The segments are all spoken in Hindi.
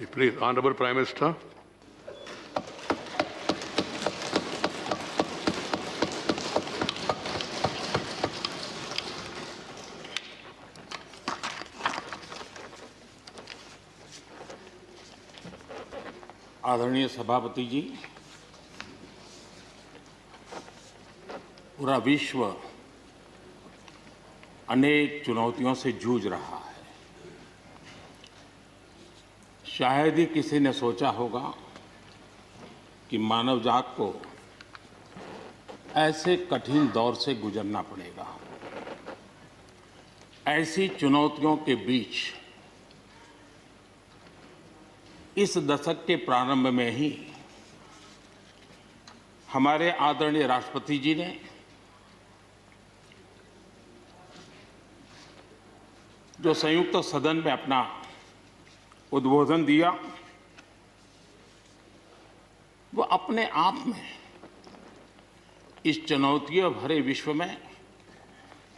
Please, Honorable Prime Minister. आदरणीय सभापति जी, पूरा विश्व अनेक चुनौतियों से जूझ रहा है। शायद ही किसी ने सोचा होगा कि मानव जात को ऐसे कठिन दौर से गुजरना पड़ेगा। ऐसी चुनौतियों के बीच इस दशक के प्रारंभ में ही हमारे आदरणीय राष्ट्रपति जी ने जो संयुक्त सदन में अपना उद्बोधन दिया, वो अपने आप में इस चुनौतियों भरे विश्व में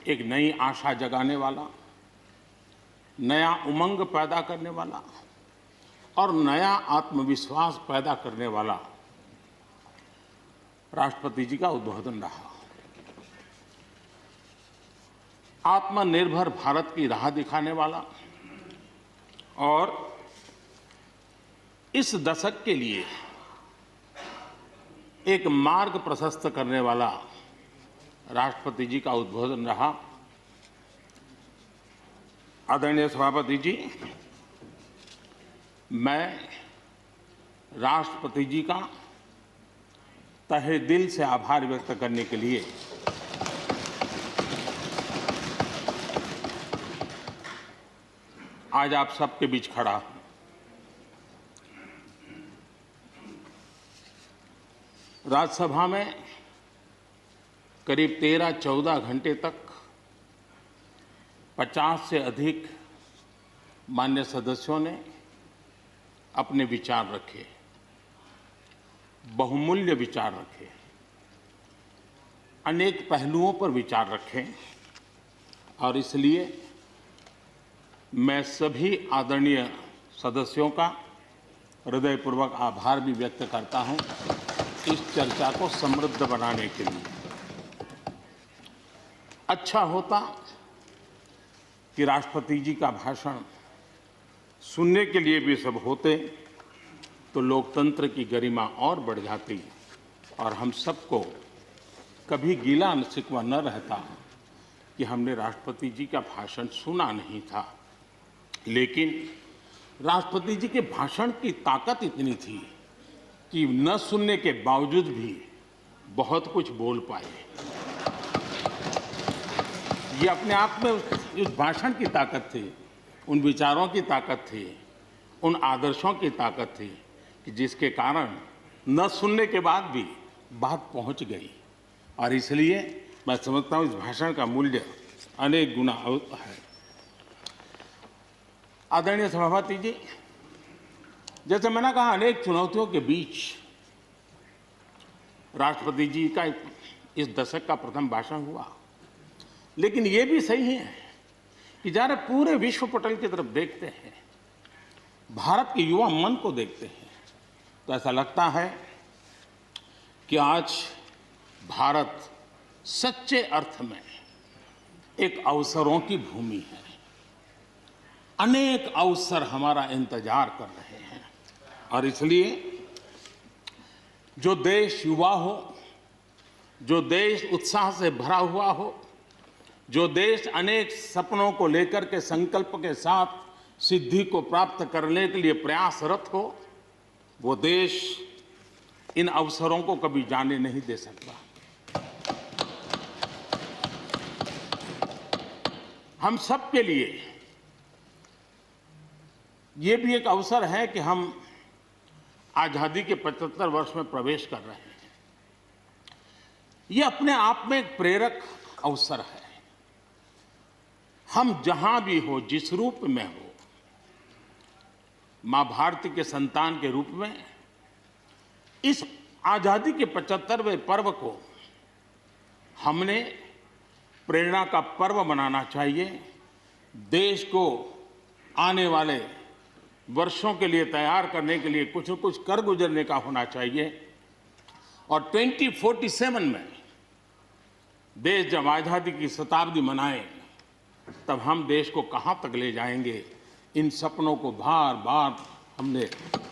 एक नई आशा जगाने वाला, नया उमंग पैदा करने वाला और नया आत्मविश्वास पैदा करने वाला राष्ट्रपति जी का उद्बोधन रहा। आत्मनिर्भर भारत की राह दिखाने वाला और इस दशक के लिए एक मार्ग प्रशस्त करने वाला राष्ट्रपति जी का उद्बोधन रहा। आदरणीय सभापति जी, मैं राष्ट्रपति जी का तहे दिल से आभार व्यक्त करने के लिए आज आप सबके बीच खड़ा हूं। राज्यसभा में करीब 13-14 घंटे तक 50 से अधिक मान्य सदस्यों ने अपने विचार रखे, बहुमूल्य विचार रखे, अनेक पहलुओं पर विचार रखे और इसलिए मैं सभी आदरणीय सदस्यों का हृदयपूर्वक आभार भी व्यक्त करता हूं इस चर्चा को समृद्ध बनाने के लिए। अच्छा होता कि राष्ट्रपति जी का भाषण सुनने के लिए भी सब होते तो लोकतंत्र की गरिमा और बढ़ जाती और हम सबको कभी गिला शिकवा न रहता कि हमने राष्ट्रपति जी का भाषण सुना नहीं था। लेकिन राष्ट्रपति जी के भाषण की ताकत इतनी थी कि न सुनने के बावजूद भी बहुत कुछ बोल पाए। ये अपने आप में उस भाषण की ताकत थी, उन विचारों की ताकत थी, उन आदर्शों की ताकत थी कि जिसके कारण न सुनने के बाद भी बात पहुंच गई। और इसलिए मैं समझता हूं इस भाषण का मूल्य अनेक गुना है। आदरणीय सभापति जी, जैसे मैंने कहा, अनेक चुनौतियों के बीच राष्ट्रपति जी का इस दशक का प्रथम भाषण हुआ। लेकिन ये भी सही है कि जरा पूरे विश्व पटल की तरफ देखते हैं, भारत के युवा मन को देखते हैं, तो ऐसा लगता है कि आज भारत सच्चे अर्थ में एक अवसरों की भूमि है। अनेक अवसर हमारा इंतजार कर रहे हैं और इसलिए जो देश युवा हो, जो देश उत्साह से भरा हुआ हो, जो देश अनेक सपनों को लेकर के संकल्प के साथ सिद्धि को प्राप्त करने के लिए प्रयासरत हो, वो देश इन अवसरों को कभी जाने नहीं दे सकता। हम सब के लिए ये भी एक अवसर है कि हम आजादी के 75 वर्ष में प्रवेश कर रहे हैं। ये अपने आप में एक प्रेरक अवसर है। हम जहां भी हो, जिस रूप में हो, मां भारती के संतान के रूप में इस आजादी के 75वें पर्व को हमने प्रेरणा का पर्व बनाना चाहिए। देश को आने वाले वर्षों के लिए तैयार करने के लिए कुछ न कुछ कर गुजरने का होना चाहिए। और 2047 में देश जब आज़ादी की शताब्दी मनाए तब हम देश को कहाँ तक ले जाएंगे, इन सपनों को बार बार हमने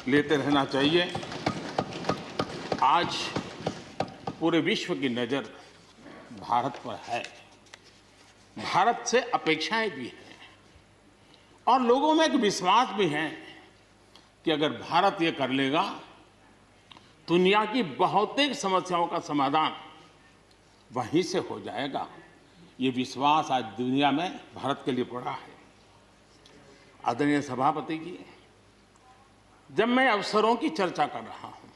लेते रहना चाहिए। आज पूरे विश्व की नज़र भारत पर है, भारत से अपेक्षाएं भी हैं और लोगों में एक विश्वास भी है कि अगर भारत ये कर लेगा दुनिया की बहुतेक समस्याओं का समाधान वहीं से हो जाएगा। ये विश्वास आज दुनिया में भारत के लिए पड़ा है। आदरणीय सभापति जी, जब मैं अवसरों की चर्चा कर रहा हूं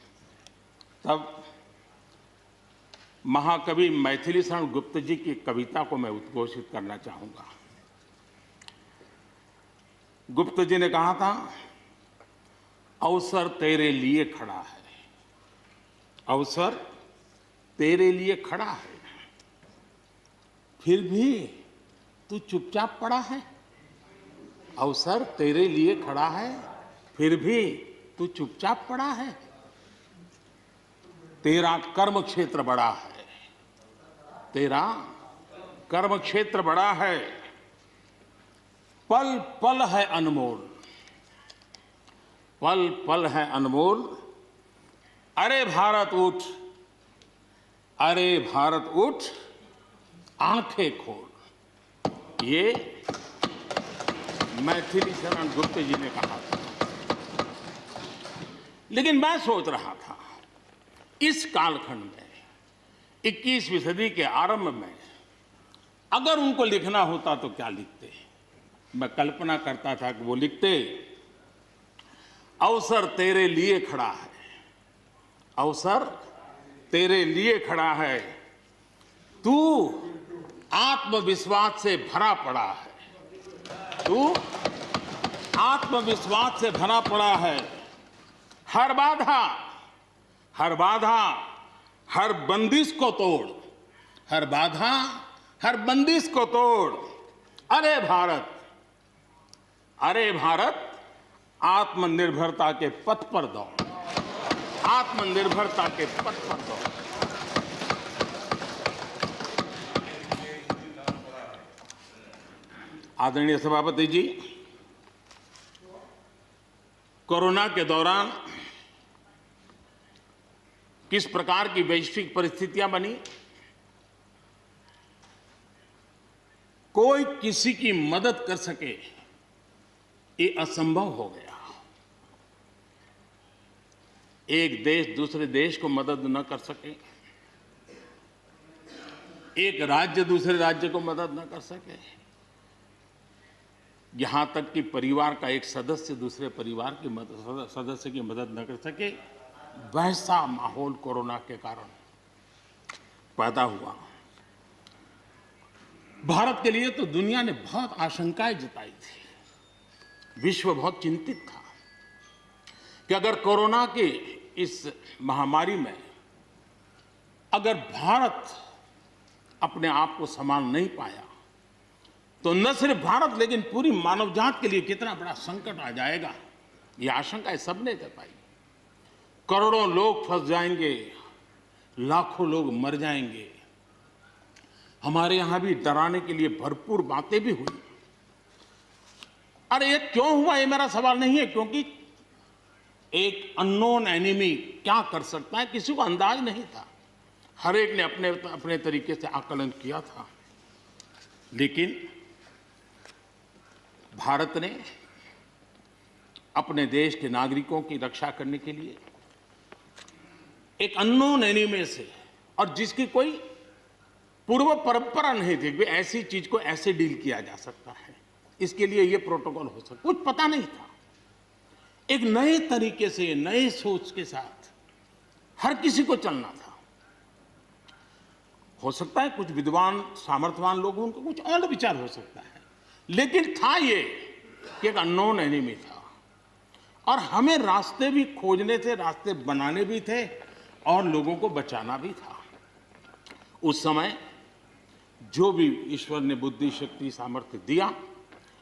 तब महाकवि मैथिली शरण गुप्त जी की कविता को मैं उद्घोषित करना चाहूंगा। गुप्त जी ने कहा था, अवसर तेरे लिए खड़ा है, अवसर तेरे लिए खड़ा है, फिर भी तू चुपचाप पड़ा है। अवसर तेरे लिए खड़ा है, फिर भी तू चुपचाप पड़ा है। तेरा कर्म क्षेत्र बड़ा है, तेरा कर्म क्षेत्र बड़ा है, पल पल है अनमोल, पल पल है अनमोल। अरे भारत उठ, अरे भारत उठ, आंखें खोल। ये मैथिली शरण गुप्त जी ने कहा था। लेकिन मैं सोच रहा था, इस कालखंड में 21वीं सदी के आरंभ में अगर उनको लिखना होता तो क्या लिखते। मैं कल्पना करता था कि वो लिखते, अवसर तेरे लिए खड़ा है, अवसर तेरे लिए खड़ा है, तू आत्मविश्वास से भरा पड़ा है, तू आत्मविश्वास से भरा पड़ा है। हर बाधा, हर बाधा, हर बंदिश को तोड़, हर बाधा, हर बंदिश को तोड़। अरे भारत, अरे भारत, आत्मनिर्भरता के पथ पर दौड़, आत्मनिर्भरता के पथ पर दौड़। आदरणीय सभापति जी, कोरोना के दौरान किस प्रकार की वैश्विक परिस्थितियां बनी, कोई किसी की मदद कर सके ये असंभव हो गया। एक देश दूसरे देश को मदद न कर सके, एक राज्य दूसरे राज्य को मदद न कर सके, यहां तक कि परिवार का एक सदस्य दूसरे परिवार की सदस्य की मदद न कर सके, वैसा माहौल कोरोना के कारण पैदा हुआ। भारत के लिए तो दुनिया ने बहुत आशंकाएं जताई थी, विश्व बहुत चिंतित था कि अगर कोरोना के इस महामारी में अगर भारत अपने आप को संभाल नहीं पाया तो न सिर्फ भारत लेकिन पूरी मानव जात के लिए कितना बड़ा संकट आ जाएगा, ये आशंकाएं सबने जताई। करोड़ों लोग फंस जाएंगे, लाखों लोग मर जाएंगे। हमारे यहां भी डराने के लिए भरपूर बातें भी हुई। अरे ये क्यों हुआ, ये मेरा सवाल नहीं है, क्योंकि एक अननोन एनिमी क्या कर सकता है किसी को अंदाज नहीं था। हर एक ने अपने अपने तरीके से आकलन किया था। लेकिन भारत ने अपने देश के नागरिकों की रक्षा करने के लिए एक अननोन एनिमी से, और जिसकी कोई पूर्व परंपरा नहीं थी कि ऐसी चीज को ऐसे डील किया जा सकता है, इसके लिए ये प्रोटोकॉल हो सकता, कुछ पता नहीं था। एक नए तरीके से, नए सोच के साथ हर किसी को चलना था। हो सकता है कुछ विद्वान सामर्थ्यवान लोग उनको कुछ और विचार हो सकता है, लेकिन था ये कि एक अननोन एनिमी था और हमें रास्ते भी खोजने थे, रास्ते बनाने भी थे और लोगों को बचाना भी था। उस समय जो भी ईश्वर ने बुद्धि, शक्ति, सामर्थ्य दिया,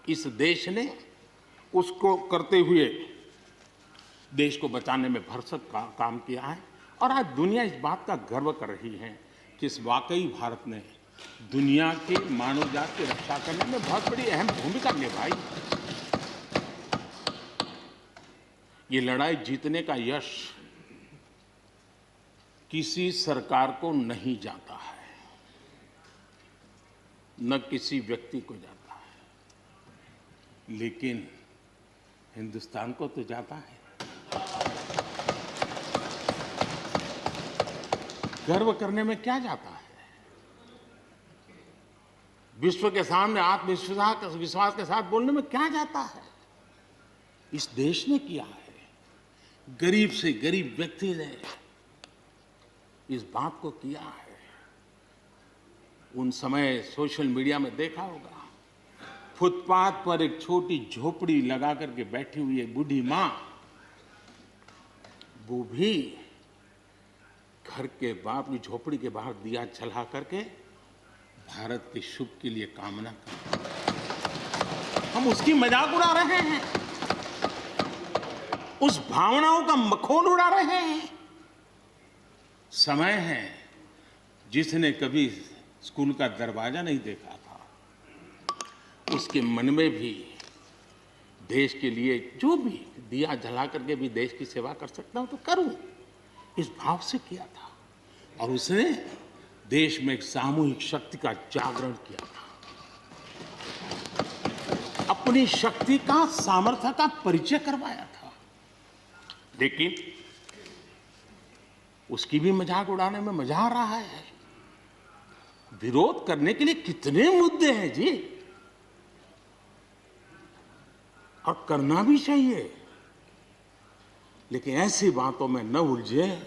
इस देश ने उसको करते हुए देश को बचाने में भरसक काम किया है और आज दुनिया इस बात का गर्व कर रही है कि इस वाकई भारत ने दुनिया की मानव जात की रक्षा करने में बहुत बड़ी अहम भूमिका निभाई। ये लड़ाई जीतने का यश किसी सरकार को नहीं जाता है, न किसी व्यक्ति को जाता है, लेकिन हिंदुस्तान को तो जाता है। गर्व करने में क्या जाता है? विश्व के सामने आत्मविश्वास के साथ बोलने में क्या जाता है? इस देश ने किया है। गरीब से गरीब व्यक्ति ने इस बात को किया है। उन समय सोशल मीडिया में देखा होगा, फुटपाथ पर एक छोटी झोपड़ी लगा करके बैठी हुई एक बूढ़ी मां, वो भी घर के अपनी झोपड़ी के बाहर दिया जला करके भारत के शुभ के लिए कामना करते। हम उसकी मजाक उड़ा रहे हैं, उस भावनाओं का मखौल उड़ा रहे हैं। समय है, जिसने कभी स्कूल का दरवाजा नहीं देखा था, उसके मन में भी देश के लिए जो भी दिया जला करके भी देश की सेवा कर सकता हूं तो करूं, इस भाव से किया था। और उसने देश में एक सामूहिक शक्ति का जागरण किया था, अपनी शक्ति का, सामर्थ्य का परिचय करवाया था। लेकिन उसकी भी मजाक उड़ाने में मजा आ रहा है। विरोध करने के लिए कितने मुद्दे हैं जी, और करना भी चाहिए, लेकिन ऐसी बातों में न उलझे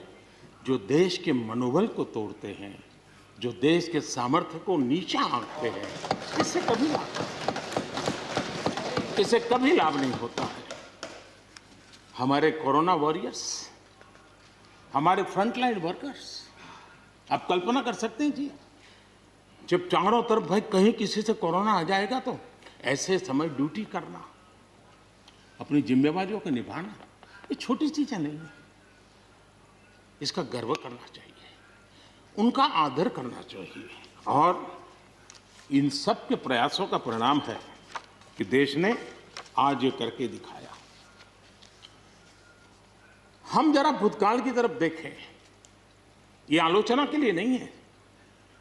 जो देश के मनोबल को तोड़ते हैं, जो देश के सामर्थ्य को नीचा आंकते हैं। इससे कभी लाभ नहीं होता है। हमारे कोरोना वॉरियर्स, हमारे फ्रंटलाइन वर्कर्स, आप कल्पना कर सकते हैं जी, जब चारों तरफ भाई कहीं किसी से कोरोना आ जाएगा तो ऐसे समय ड्यूटी करना, अपनी जिम्मेवारियों को निभाना, ये छोटी चीजें नहीं है। इसका गर्व करना चाहिए, उनका आदर करना चाहिए। और इन सब के प्रयासों का परिणाम है कि देश ने आज ये करके दिखाया। हम जरा भूतकाल की तरफ देखें, ये आलोचना के लिए नहीं है,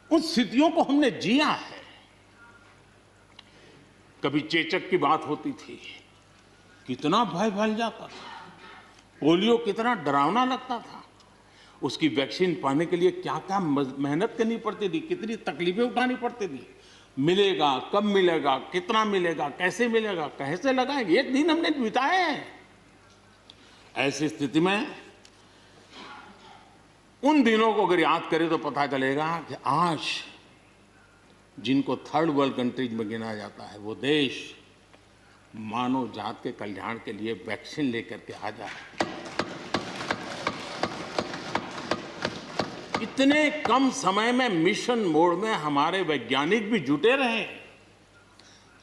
उन स्थितियों को हमने जिया है। कभी चेचक की बात होती थी, कितना भय फैल जाता था, पोलियो कितना डरावना लगता था, उसकी वैक्सीन पाने के लिए क्या क्या मेहनत करनी पड़ती थी, कितनी तकलीफें उठानी पड़ती थी। मिलेगा, कब मिलेगा, कितना मिलेगा, कैसे मिलेगा, कैसे लगाएंगे, एक दिन हमने बिताए हैं। ऐसी स्थिति में उन दिनों को अगर याद करें तो पता चलेगा कि आज जिनको थर्ड वर्ल्ड कंट्रीज में गिना जाता है, वो देश मानव जात के कल्याण के लिए वैक्सीन लेकर के आ जाए। इतने कम समय में मिशन मोड में हमारे वैज्ञानिक भी जुटे रहे।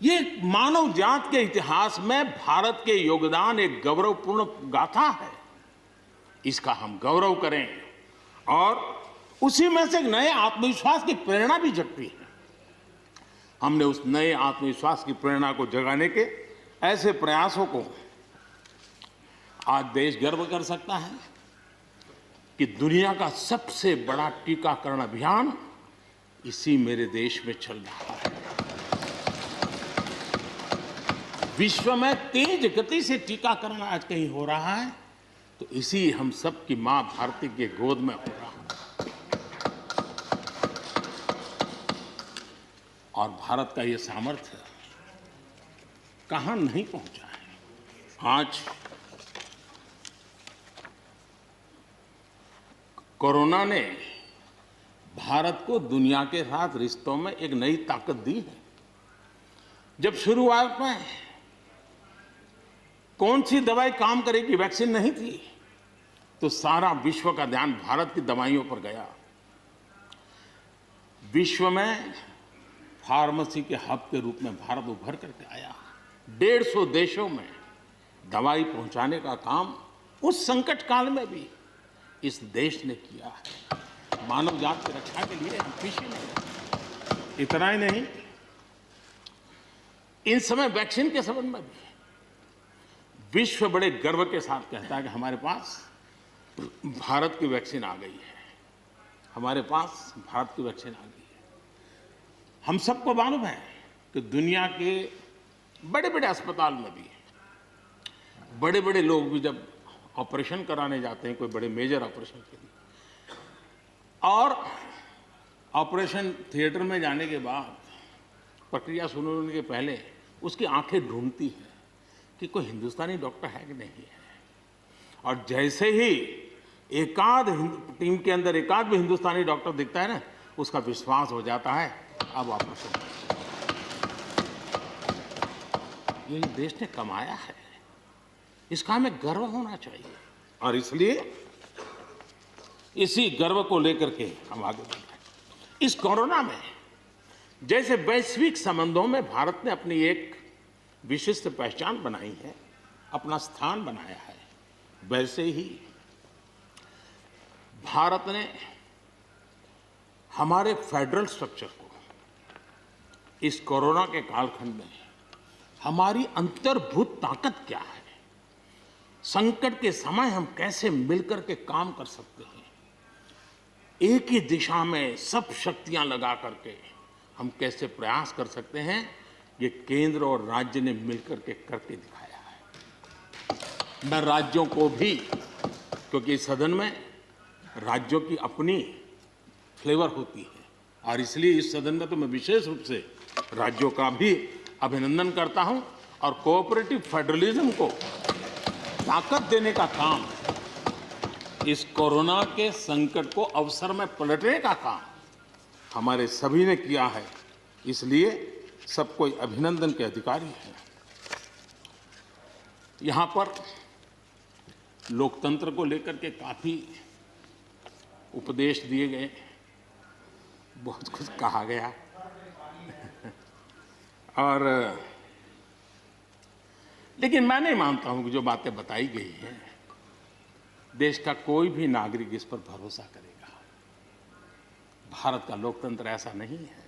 ये मानव जात के इतिहास में भारत के योगदान एक गौरवपूर्ण गाथा है। इसका हम गौरव करें और उसी में से एक नए आत्मविश्वास की प्रेरणा भी जगती है। हमने उस नए आत्मविश्वास की प्रेरणा को जगाने के ऐसे प्रयासों को आज देश गर्व कर सकता है कि दुनिया का सबसे बड़ा टीकाकरण अभियान इसी मेरे देश में चल रहा है। विश्व में तेज गति से टीकाकरण आज कहीं हो रहा है तो इसी हम सब की मां भारती के गोद में हो रहा है। और भारत का ये सामर्थ्य कहां नहीं पहुंचा है। आज कोरोना ने भारत को दुनिया के साथ रिश्तों में एक नई ताकत दी है। जब शुरुआत में कौन सी दवाई काम करेगी, वैक्सीन नहीं थी, तो सारा विश्व का ध्यान भारत की दवाइयों पर गया। विश्व में फार्मेसी के हब के रूप में भारत उभर करके आया। 150 देशों में दवाई पहुंचाने का काम उस संकट काल में भी इस देश ने किया है। मानव जात की रक्षा के लिए हम पीछे नहीं रहे। इतना ही नहीं, इन समय वैक्सीन के संबंध में भी विश्व बड़े गर्व के साथ कहता है कि हमारे पास भारत की वैक्सीन आ गई है, हमारे पास भारत की वैक्सीन आ गई है। हम सबको मालूम है कि दुनिया के बड़े बड़े अस्पताल में भी बड़े बड़े लोग भी जब ऑपरेशन कराने जाते हैं, कोई बड़े मेजर ऑपरेशन के लिए, और ऑपरेशन थिएटर में जाने के बाद प्रक्रिया शुरू होने के पहले उसकी आंखें ढूंढती हैं कि कोई हिंदुस्तानी डॉक्टर है कि नहीं है। और जैसे ही एकाध टीम के अंदर एकाध भी हिंदुस्तानी डॉक्टर दिखता है ना, उसका विश्वास हो जाता है अब ऑपरेशन। ये देश ने कमाया है, इसका हमें गर्व होना चाहिए। और इसलिए इसी गर्व को लेकर के हम आगे बढ़ रहे हैं। इस कोरोना में जैसे वैश्विक संबंधों में भारत ने अपनी एक विशिष्ट पहचान बनाई है, अपना स्थान बनाया है, वैसे ही भारत ने हमारे फेडरल स्ट्रक्चर को इस कोरोना के कालखंड में हमारी अंतर्भूत ताकत क्या है, संकट के समय हम कैसे मिलकर के काम कर सकते हैं, एक ही दिशा में सब शक्तियां लगा करके हम कैसे प्रयास कर सकते हैं, ये केंद्र और राज्य ने मिलकर के करके दिखाया है। मैं राज्यों को भी, क्योंकि इस सदन में राज्यों की अपनी फ्लेवर होती है, और इसलिए इस सदन में तो मैं विशेष रूप से राज्यों का भी अभिनंदन करता हूं, और कोऑपरेटिव फेडरलिज्म को ताकत देने का काम, इस कोरोना के संकट को अवसर में पलटने का काम हमारे सभी ने किया है। इसलिए सब कोई अभिनंदन के अधिकारी हैं। यहां पर लोकतंत्र को लेकर के काफी उपदेश दिए गए, बहुत कुछ कहा गया और लेकिन मैं नहीं मानता हूं कि जो बातें बताई गई हैं देश का कोई भी नागरिक इस पर भरोसा करेगा। भारत का लोकतंत्र ऐसा नहीं है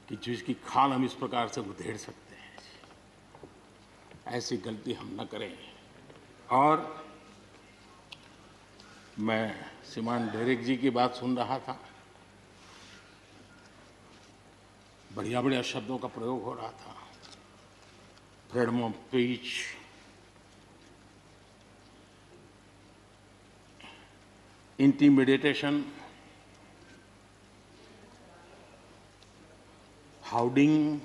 कि जिसकी खाल हम इस प्रकार से उधेड़ सकते हैं। ऐसी गलती हम न करें। और मैं श्रीमान डेरेक जी की बात सुन रहा था, बढ़िया बढ़िया शब्दों का प्रयोग हो रहा था, फ्रीडम ऑफ स्पीच, इंटिमिडेशन, हाउडिंग।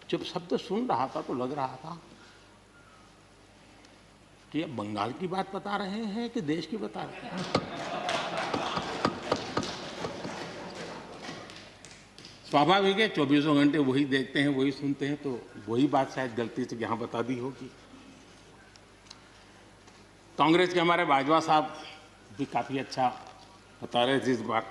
जब शब्द सुन रहा था तो लग रहा था कि ये बंगाल की बात बता रहे हैं कि देश की बता रहे हैं। स्वाभाविक है, 24 घंटे वही देखते हैं, वही सुनते हैं, तो वही बात शायद गलती से यहाँ बता दी होगी। कांग्रेस के हमारे बाजवा साहब भी काफी अच्छा बता रहे थे इस बार,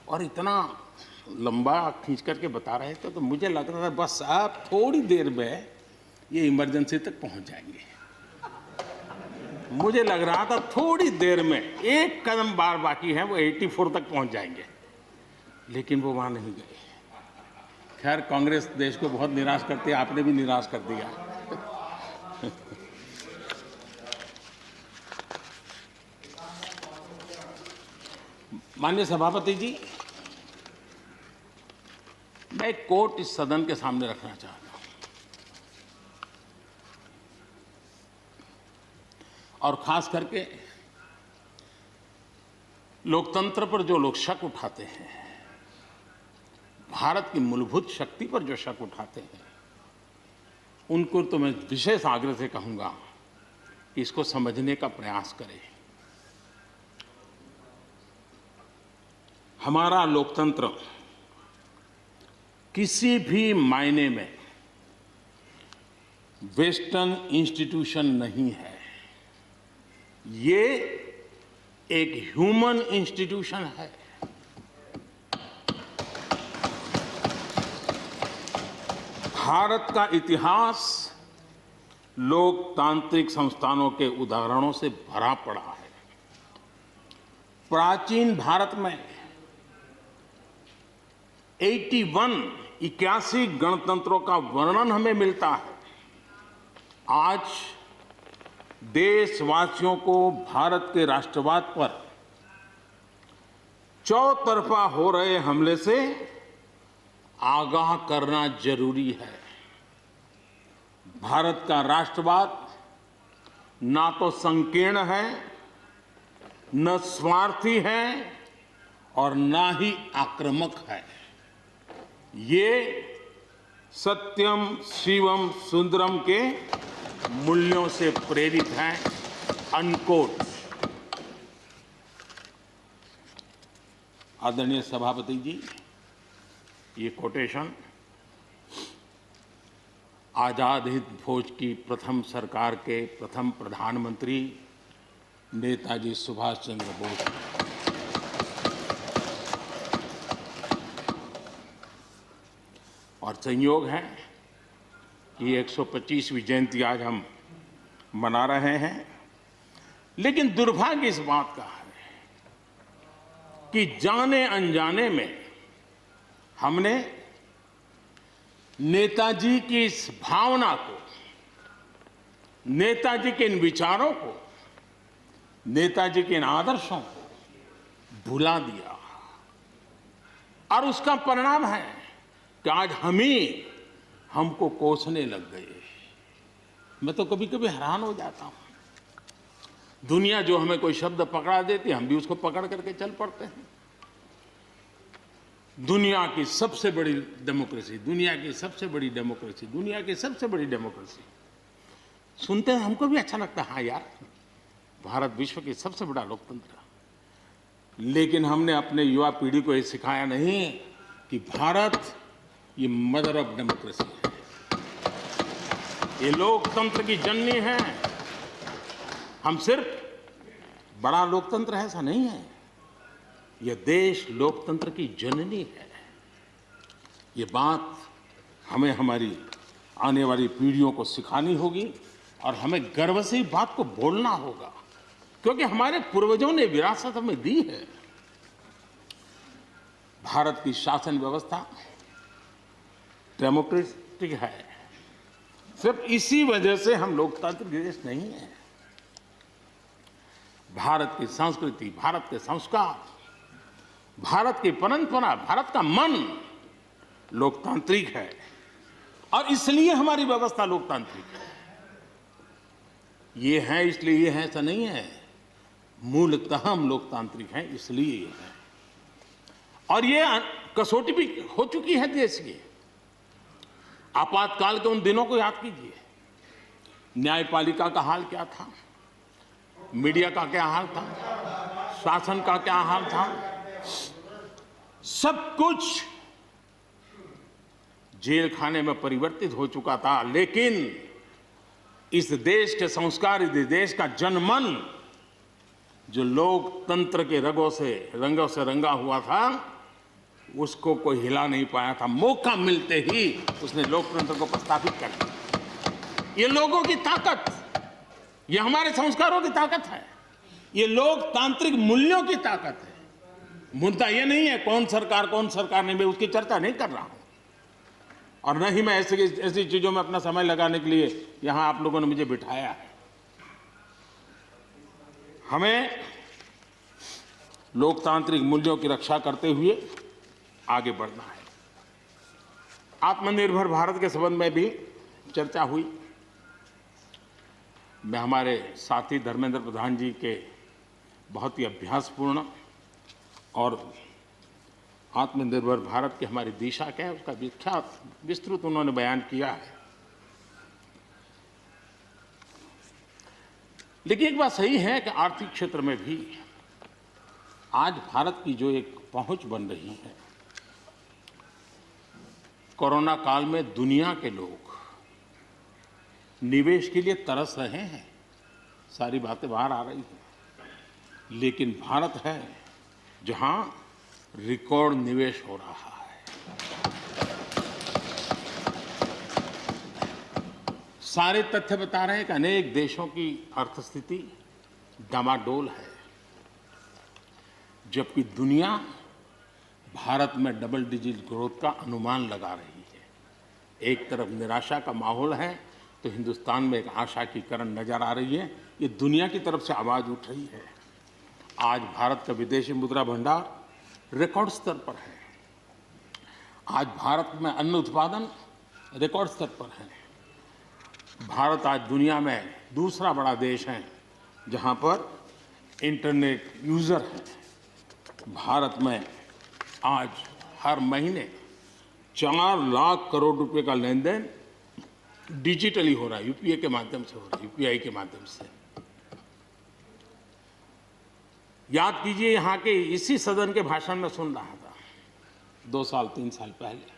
और इतना लंबा खींच करके बता रहे थे तो मुझे लग रहा था बस आप थोड़ी देर में ये इमरजेंसी तक पहुंच जाएंगे। मुझे लग रहा था थोड़ी देर में एक कदम बार बाकी है, वो 84 तक पहुंच जाएंगे, लेकिन वो वहां नहीं गए। खैर, कांग्रेस देश को बहुत निराश करती है, आपने भी निराश कर दिया। माननीय सभापति जी, मैं एक कोट इस सदन के सामने रखना चाहता हूं, और खास करके लोकतंत्र पर जो लोग शक उठाते हैं, भारत की मूलभूत शक्ति पर जो शक उठाते हैं, उनको तो मैं विशेष आग्रह से कहूंगा कि इसको समझने का प्रयास करें। हमारा लोकतंत्र किसी भी मायने में वेस्टर्न इंस्टीट्यूशन नहीं है, ये एक ह्यूमन इंस्टीट्यूशन है। भारत का इतिहास लोकतांत्रिक संस्थानों के उदाहरणों से भरा पड़ा है। प्राचीन भारत में 81 गणतंत्रों का वर्णन हमें मिलता है। आज देशवासियों को भारत के राष्ट्रवाद पर चौतरफा हो रहे हमले से आगाह करना जरूरी है। भारत का राष्ट्रवाद ना तो संकीर्ण है, न स्वार्थी है और ना ही आक्रामक है। ये सत्यम शिवम सुंदरम के मूल्यों से प्रेरित है। अनकोट। आदरणीय सभापति जी, ये कोटेशन आजाद हिंद फौज की प्रथम सरकार के प्रथम प्रधानमंत्री नेताजी सुभाष चंद्र बोस। और संयोग है कि 125वीं जयंती आज हम मना रहे हैं, लेकिन दुर्भाग्य इस बात का है कि जाने अनजाने में हमने नेताजी की इस भावना को, नेताजी के इन विचारों को, नेताजी के इन आदर्शों को भुला दिया। और उसका परिणाम है कि आज हमको कोसने लग गए। मैं तो कभी कभी हैरान हो जाता हूं। दुनिया जो हमें कोई शब्द पकड़ा देती है, हम भी उसको पकड़ करके चल पड़ते हैं। दुनिया की सबसे बड़ी डेमोक्रेसी, दुनिया की सबसे बड़ी डेमोक्रेसी, दुनिया की सबसे बड़ी डेमोक्रेसी सुनते हैं, हमको भी अच्छा लगता है। हाँ यार, भारत विश्व की सबसे बड़ा लोकतंत्र। लेकिन हमने अपने युवा पीढ़ी को ये सिखाया नहीं कि भारत ये मदर ऑफ डेमोक्रेसी है, ये लोकतंत्र की जननी है। हम सिर्फ बड़ा लोकतंत्र है ऐसा नहीं है, यह देश लोकतंत्र की जननी है। ये बात हमें हमारी आने वाली पीढ़ियों को सिखानी होगी और हमें गर्व से इस बात को बोलना होगा, क्योंकि हमारे पूर्वजों ने विरासत हमें दी है। भारत की शासन व्यवस्था डेमोक्रेटिक है। सिर्फ इसी वजह से हम लोकतांत्रिक देश नहीं है। भारत की संस्कृति, भारत के संस्कार, भारत की परंपरा, भारत का मन लोकतांत्रिक है और इसलिए हमारी व्यवस्था लोकतांत्रिक है। ये है इसलिए ये है ऐसा नहीं है, मूलतः हम लोकतांत्रिक हैं इसलिए ये है। और ये कसौटी भी हो चुकी है देश की। आपातकाल के उन दिनों को याद कीजिए, न्यायपालिका का हाल क्या था, मीडिया का क्या हाल था, शासन का क्या हाल था। सब कुछ जेल खाने में परिवर्तित हो चुका था, लेकिन इस देश के संस्कार, इस देश का जनमन जो लोकतंत्र के रंगों से रंगा हुआ था, उसको कोई हिला नहीं पाया था। मौका मिलते ही उसने लोकतंत्र को प्रस्थापित कर दिया। ये लोगों की ताकत, ये हमारे संस्कारों की ताकत है, ये लोकतांत्रिक मूल्यों की ताकत है। मुद्दा ये नहीं है कौन सरकार नहीं, मैं उसकी चर्चा नहीं कर रहा हूं और न ही मैं ऐसी चीजों में अपना समय लगाने के लिए यहां आप लोगों ने मुझे बिठाया है। हमें लोकतांत्रिक मूल्यों की रक्षा करते हुए आगे बढ़ना है। आत्मनिर्भर भारत के संबंध में भी चर्चा हुई। मैं हमारे साथी धर्मेंद्र प्रधान जी के बहुत ही अभ्यासपूर्ण और आत्मनिर्भर भारत की हमारी दिशा क्या है उसका विख्यात विस्तृत उन्होंने बयान किया है। लेकिन एक बात सही है कि आर्थिक क्षेत्र में भी आज भारत की जो एक पहुंच बन रही है, कोरोना काल में दुनिया के लोग निवेश के लिए तरस रहे हैं, सारी बातें बाहर आ रही हैं, लेकिन भारत है जहां रिकॉर्ड निवेश हो रहा है। सारे तथ्य बता रहे हैं कि अनेक देशों की अर्थस्थिति डामाडोल है, जबकि दुनिया भारत में डबल डिजिट ग्रोथ का अनुमान लगा रही है। एक तरफ निराशा का माहौल है तो हिंदुस्तान में एक आशा की किरण नजर आ रही है। ये दुनिया की तरफ से आवाज उठ रही है। आज भारत का विदेशी मुद्रा भंडार रिकॉर्ड स्तर पर है। आज भारत में अन्न उत्पादन रिकॉर्ड स्तर पर है। भारत आज दुनिया में दूसरा बड़ा देश है जहां पर इंटरनेट यूजर है। भारत में आज हर महीने 4 लाख करोड़ रुपए का लेन देन डिजिटली हो रहा है, यूपीआई के माध्यम से हो रहा है, यूपीआई के माध्यम से। याद कीजिए, यहाँ के इसी सदन के भाषण में सुन रहा था 2 साल 3 साल पहले,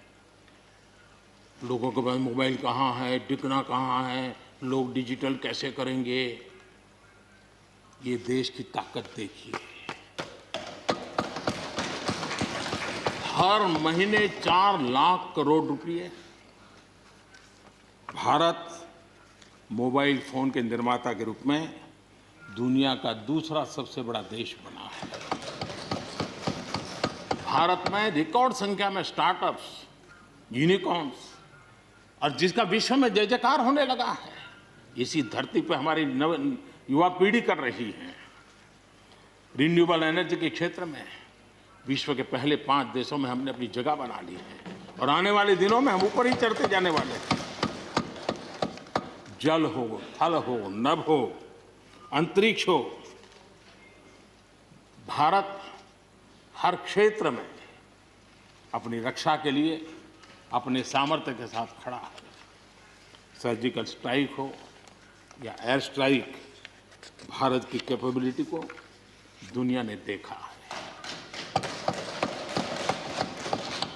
लोगों के पास मोबाइल कहाँ है, टिकना कहाँ है, लोग डिजिटल कैसे करेंगे। ये देश की ताकत देखिए, हर महीने 4 लाख करोड़ रुपए भारत मोबाइल फोन के निर्माता के रूप में दुनिया का दूसरा सबसे बड़ा देश बना है। भारत में रिकॉर्ड संख्या में स्टार्टअप्स, यूनिकॉर्न्स, और जिसका विश्व में जय जयकार होने लगा है, इसी धरती पर हमारी युवा पीढ़ी कर रही है। रिन्यूएबल एनर्जी के क्षेत्र में विश्व के पहले 5 देशों में हमने अपनी जगह बना ली है और आने वाले दिनों में हम ऊपर ही चढ़ते जाने वाले हैं। जल हो, थल हो, नभ हो, अंतरिक्ष हो, भारत हर क्षेत्र में अपनी रक्षा के लिए अपने सामर्थ्य के साथ खड़ा है। सर्जिकल स्ट्राइक हो या एयर स्ट्राइक, भारत की कैपेबिलिटी को दुनिया ने देखा है।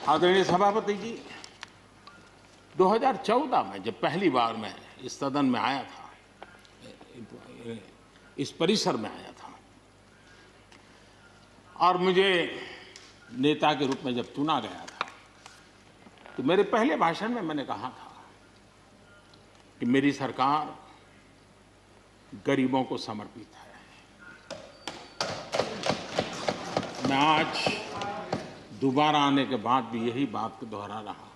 आदरणीय सभापति जी, 2014 में जब पहली बार मैं इस सदन में आया था, इस परिसर में आया था, और मुझे नेता के रूप में जब चुना गया था, तो मेरे पहले भाषण में मैंने कहा था कि मेरी सरकार गरीबों को समर्पित है। मैं आज दोबारा आने के बाद भी यही बात को दोहरा रहा हूं,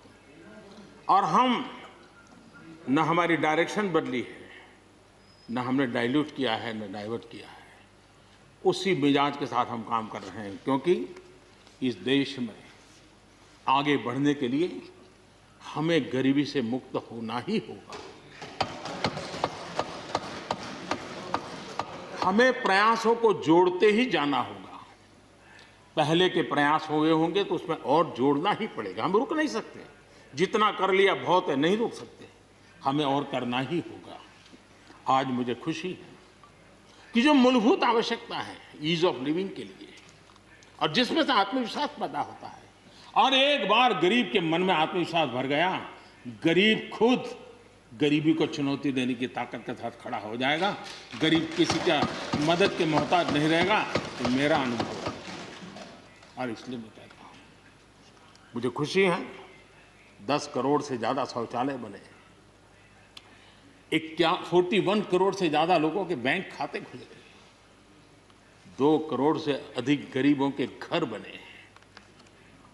और हम न हमारी डायरेक्शन बदली है, न हमने डाइल्यूट किया है, न डाइवर्ट किया है। उसी मिजाज के साथ हम काम कर रहे हैं, क्योंकि इस देश में आगे बढ़ने के लिए हमें गरीबी से मुक्त होना ही होगा। हमें प्रयासों को जोड़ते ही जाना होगा। पहले के प्रयास हुए होंगे तो उसमें और जोड़ना ही पड़ेगा। हम रुक नहीं सकते, जितना कर लिया बहुत है, नहीं रुक सकते, हमें और करना ही होगा। आज मुझे खुशी है कि जो मूलभूत आवश्यकता है ईज ऑफ लिविंग के लिए, और जिसमें से आत्मविश्वास पैदा होता है, और एक बार गरीब के मन में आत्मविश्वास भर गया, गरीब खुद गरीबी को चुनौती देने की ताकत के साथ खड़ा हो जाएगा। गरीब किसी का मदद के मोहताज नहीं रहेगा। तो मेरा अनुभव है, और इसलिए मैं कहता हूँ, मुझे खुशी है 10 करोड़ से ज़्यादा शौचालय बने, 41 करोड़ से ज़्यादा लोगों के बैंक खाते खुले, 2 करोड़ से अधिक गरीबों के घर बने,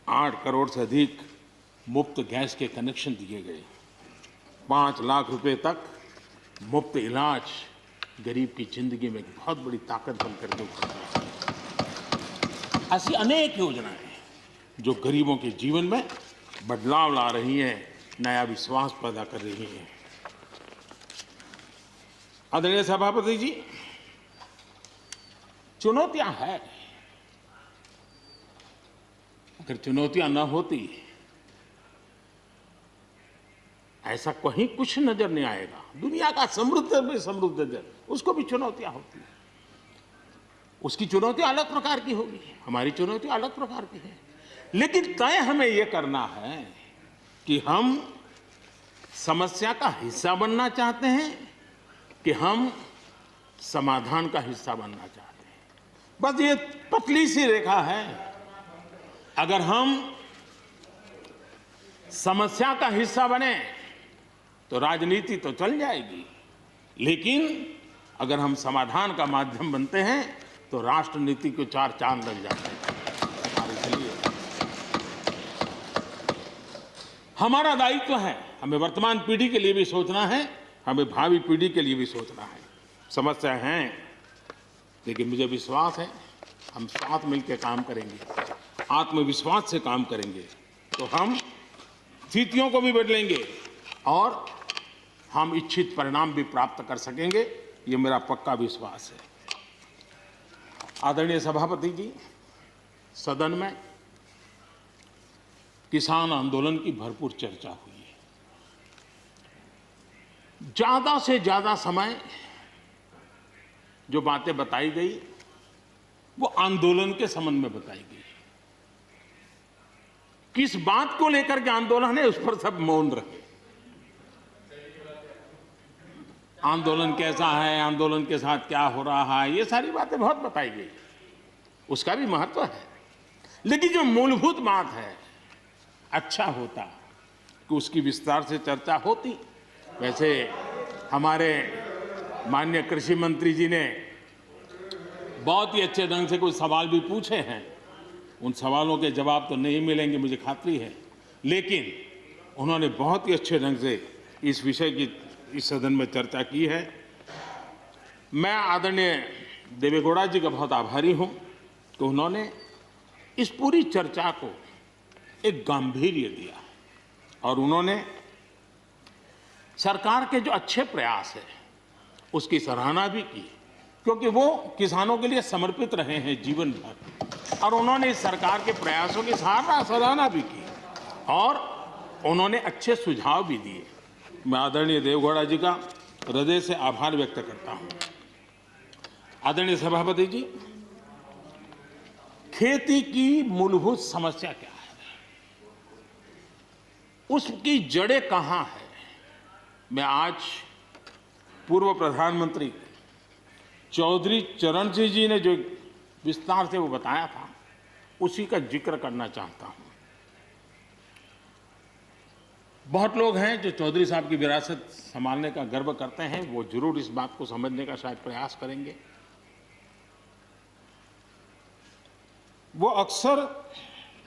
8 करोड़ से अधिक मुफ्त गैस के कनेक्शन दिए गए, 5 लाख रुपए तक मुफ्त इलाज गरीब की जिंदगी में एक बहुत बड़ी ताकत बनकर के उभर रही है। ऐसी अनेक योजनाएं जो गरीबों के जीवन में बदलाव ला रही हैं, नया विश्वास पैदा कर रही हैं। आदरणीय सभापति जी, चुनौतियां हैं। अगर चुनौतियां न होती, ऐसा कहीं कुछ नजर नहीं आएगा। दुनिया का समृद्ध में समृद्ध देश, उसको भी चुनौतियां होती हैं। उसकी चुनौतियां अलग प्रकार की होगी, हमारी चुनौती अलग प्रकार की है। लेकिन तय हमें यह करना है कि हम समस्या का हिस्सा बनना चाहते हैं कि हम समाधान का हिस्सा बनना चाहते हैं। बस ये पतली सी रेखा है। अगर हम समस्या का हिस्सा बने तो राजनीति तो चल जाएगी, लेकिन अगर हम समाधान का माध्यम बनते हैं तो राष्ट्रनीति को 4 चांद लग जाते हैं। और इसलिए हमारा दायित्व है, हमें वर्तमान पीढ़ी के लिए भी सोचना है, हमें भावी पीढ़ी के लिए भी सोचना है। समस्या है, लेकिन मुझे विश्वास है हम साथ मिलकर काम करेंगे, आत्मविश्वास से काम करेंगे तो हम स्थितियों को भी बदलेंगे और हम इच्छित परिणाम भी प्राप्त कर सकेंगे। ये मेरा पक्का विश्वास है। आदरणीय सभापति जी, सदन में किसान आंदोलन की भरपूर चर्चा हुई है। ज्यादा से ज्यादा समय जो बातें बताई गई वो आंदोलन के संबंध में बताई गई। किस बात को लेकर के आंदोलन है उस पर सब मौन रहे। आंदोलन कैसा है, आंदोलन के साथ क्या हो रहा है, ये सारी बातें बहुत बताई गई, उसका भी महत्व है। लेकिन जो मूलभूत बात है, अच्छा होता कि उसकी विस्तार से चर्चा होती। वैसे हमारे माननीय कृषि मंत्री जी ने बहुत ही अच्छे ढंग से कुछ सवाल भी पूछे हैं। उन सवालों के जवाब तो नहीं मिलेंगे, मुझे खातरी है, लेकिन उन्होंने बहुत ही अच्छे ढंग से इस विषय की इस सदन में चर्चा की है। मैं आदरणीय देवेगौड़ा जी का बहुत आभारी हूं कि उन्होंने इस पूरी चर्चा को एक गांधीर्य दिया और उन्होंने सरकार के जो अच्छे प्रयास है उसकी सराहना भी की, क्योंकि वो किसानों के लिए समर्पित रहे हैं जीवन भर, और उन्होंने इस सरकार के प्रयासों की सराहना भी की और उन्होंने अच्छे सुझाव भी दिए। मैं आदरणीय देवेगौड़ा जी का हृदय से आभार व्यक्त करता हूं। आदरणीय सभापति जी, खेती की मूलभूत समस्या क्या है, उसकी जड़ें कहां है, मैं आज पूर्व प्रधानमंत्री चौधरी चरण सिंह जी ने जो विस्तार से वो बताया था उसी का जिक्र करना चाहता हूं। बहुत लोग हैं जो चौधरी साहब की विरासत संभालने का गर्व करते हैं, वो जरूर इस बात को समझने का शायद प्रयास करेंगे। वो अक्सर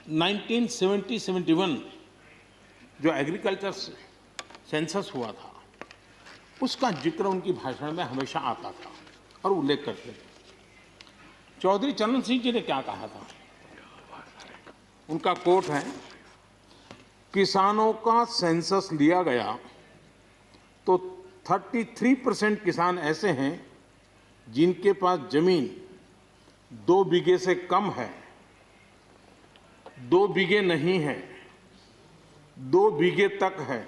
1970-71 जो एग्रीकल्चर सेंसस हुआ था उसका जिक्र उनकी भाषण में हमेशा आता था और उल्लेख करते थे। चौधरी चरण सिंह जी ने क्या कहा था, उनका कोट है, किसानों का सेंसस लिया गया तो 33% किसान ऐसे हैं जिनके पास जमीन 2 बीघे से कम है, 2 बीघे नहीं है, 2 बीघे तक है,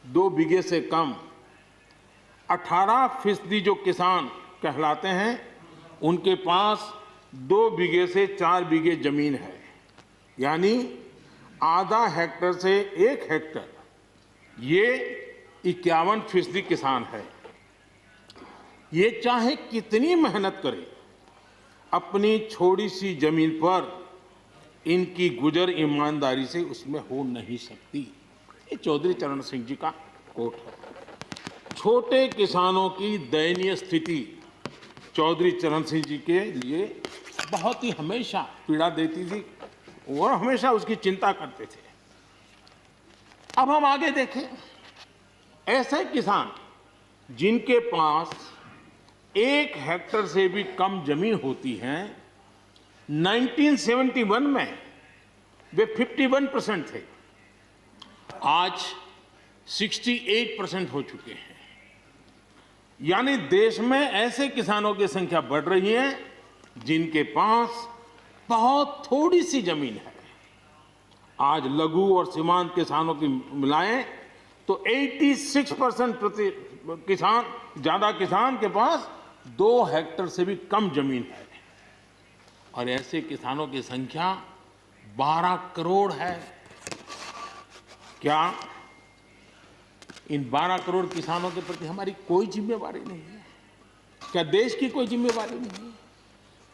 2 बीघे से कम। 18% जो किसान कहलाते हैं उनके पास 2 बीघे से 4 बीघे जमीन है, यानी आधा हेक्टर से 1 हेक्टर, ये 51% किसान है। ये चाहे कितनी मेहनत करे, अपनी छोटी सी जमीन पर इनकी गुजर ईमानदारी से उसमें हो नहीं सकती। ये चौधरी चरण सिंह जी का कोट है। छोटे किसानों की दयनीय स्थिति चौधरी चरण सिंह जी के लिए बहुत ही हमेशा पीड़ा देती थी और हमेशा उसकी चिंता करते थे। अब हम आगे देखें, ऐसे किसान जिनके पास 1 हेक्टर से भी कम जमीन होती है, 1971 में वे 51% थे, आज 68% हो चुके हैं। यानी देश में ऐसे किसानों की संख्या बढ़ रही है जिनके पास बहुत थोड़ी सी जमीन है। आज लघु और सीमांत किसानों की मिलाएं तो 86% ज्यादा किसान के पास 2 हेक्टर से भी कम जमीन है, और ऐसे किसानों की संख्या 12 करोड़ है। क्या इन 12 करोड़ किसानों के प्रति हमारी कोई जिम्मेवारी नहीं है? क्या देश की कोई जिम्मेवारी नहीं है?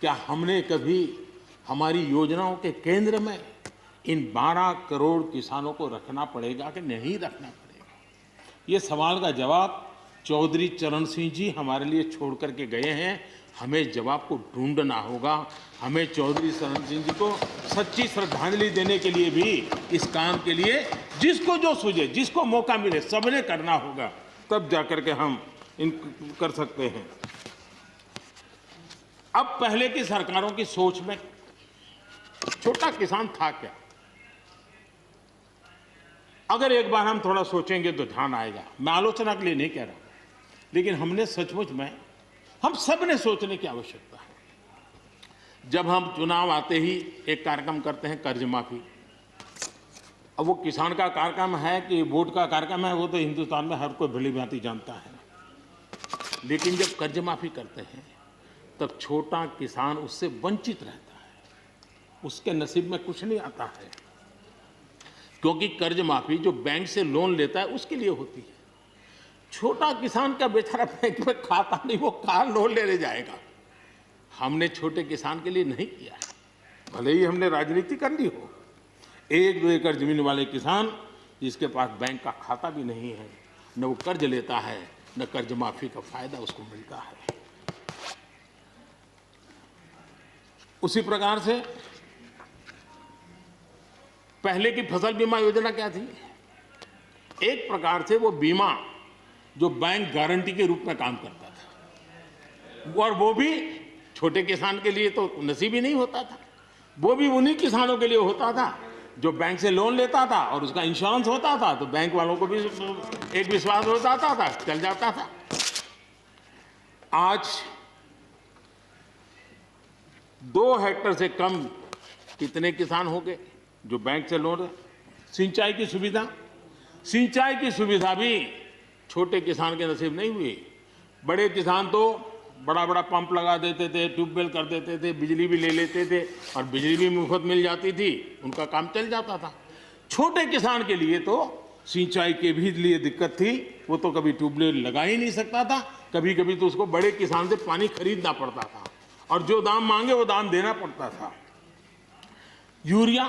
क्या हमने कभी हमारी योजनाओं के केंद्र में इन 12 करोड़ किसानों को रखना पड़ेगा कि नहीं रखना पड़ेगा? ये सवाल का जवाब चौधरी चरण सिंह जी हमारे लिए छोड़ करके गए हैं। हमें जवाब को ढूंढना होगा। हमें चौधरी चरण सिंह जी को सच्ची श्रद्धांजलि देने के लिए भी इस काम के लिए जिसको जो सूझे, जिसको मौका मिले, सबने करना होगा, तब जाकर के हम इन कर सकते हैं। अब पहले की सरकारों की सोच में छोटा किसान था क्या? अगर एक बार हम थोड़ा सोचेंगे तो ध्यान आएगा। मैं आलोचना के लिए नहीं कह रहा, लेकिन हमने सचमुच में, हम सब ने सोचने की आवश्यकता है। जब हम चुनाव आते ही एक कार्यक्रम करते हैं कर्ज माफी। अब वो किसान का कार्यक्रम है कि वोट का कार्यक्रम है, वो तो हिंदुस्तान में हर कोई भली भांति जानता है। लेकिन जब कर्ज माफी करते हैं तब छोटा किसान उससे वंचित रहता है, उसके नसीब में कुछ नहीं आता है, क्योंकि कर्ज माफी जो बैंक से लोन लेता है उसके लिए होती है। छोटा किसान का बेचारा बैंक में खाता नहीं, वो कहाँ लोन लेने जाएगा। हमने छोटे किसान के लिए नहीं किया है, भले ही हमने राजनीति कर ली हो। 1-2 एकड़ जमीन वाले किसान जिसके पास बैंक का खाता भी नहीं है, न वो कर्ज लेता है, न कर्ज माफी का फायदा उसको मिलता है। उसी प्रकार से पहले की फसल बीमा योजना क्या थी? एक प्रकार से वो बीमा जो बैंक गारंटी के रूप में काम करता था, और वो भी छोटे किसान के लिए तो नसीब ही नहीं होता था। वो भी उन्हीं किसानों के लिए होता था जो बैंक से लोन लेता था और उसका इंश्योरेंस होता था, तो बैंक वालों को भी एक विश्वास हो जाता था, चल जाता था। आज 2 हेक्टेयर से कम कितने किसान हो गए जो बैंक से लोन? सिंचाई की सुविधा भी छोटे किसान के नसीब नहीं हुई। बड़े किसान तो बड़ा बड़ा पंप लगा देते थे, ट्यूबवेल कर देते थे, बिजली भी ले लेते थे और बिजली भी मुफ्त मिल जाती थी, उनका काम चल जाता था। छोटे किसान के लिए तो सिंचाई के भी लिए दिक्कत थी, वो तो कभी ट्यूबवेल लगा ही नहीं सकता था, कभी कभी तो उसको बड़े किसान से पानी खरीदना पड़ता था और जो दाम मांगे वो दाम देना पड़ता था। यूरिया,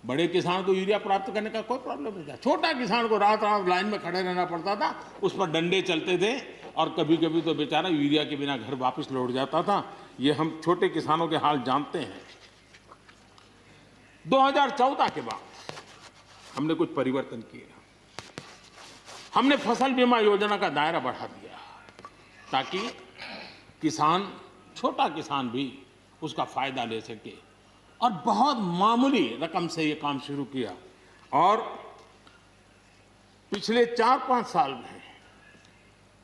बड़े किसान को यूरिया प्राप्त करने का कोई प्रॉब्लम नहीं था, छोटा किसान को रात रात लाइन में खड़े रहना पड़ता था, उस पर डंडे चलते थे और कभी कभी तो बेचारा यूरिया के बिना घर वापस लौट जाता था। ये हम छोटे किसानों के हाल जानते हैं। 2014 के बाद हमने कुछ परिवर्तन किए। हमने फसल बीमा योजना का दायरा बढ़ा दिया ताकि किसान, छोटा किसान भी उसका फायदा ले सके, और बहुत मामूली रकम से ये काम शुरू किया। और पिछले 4-5 साल में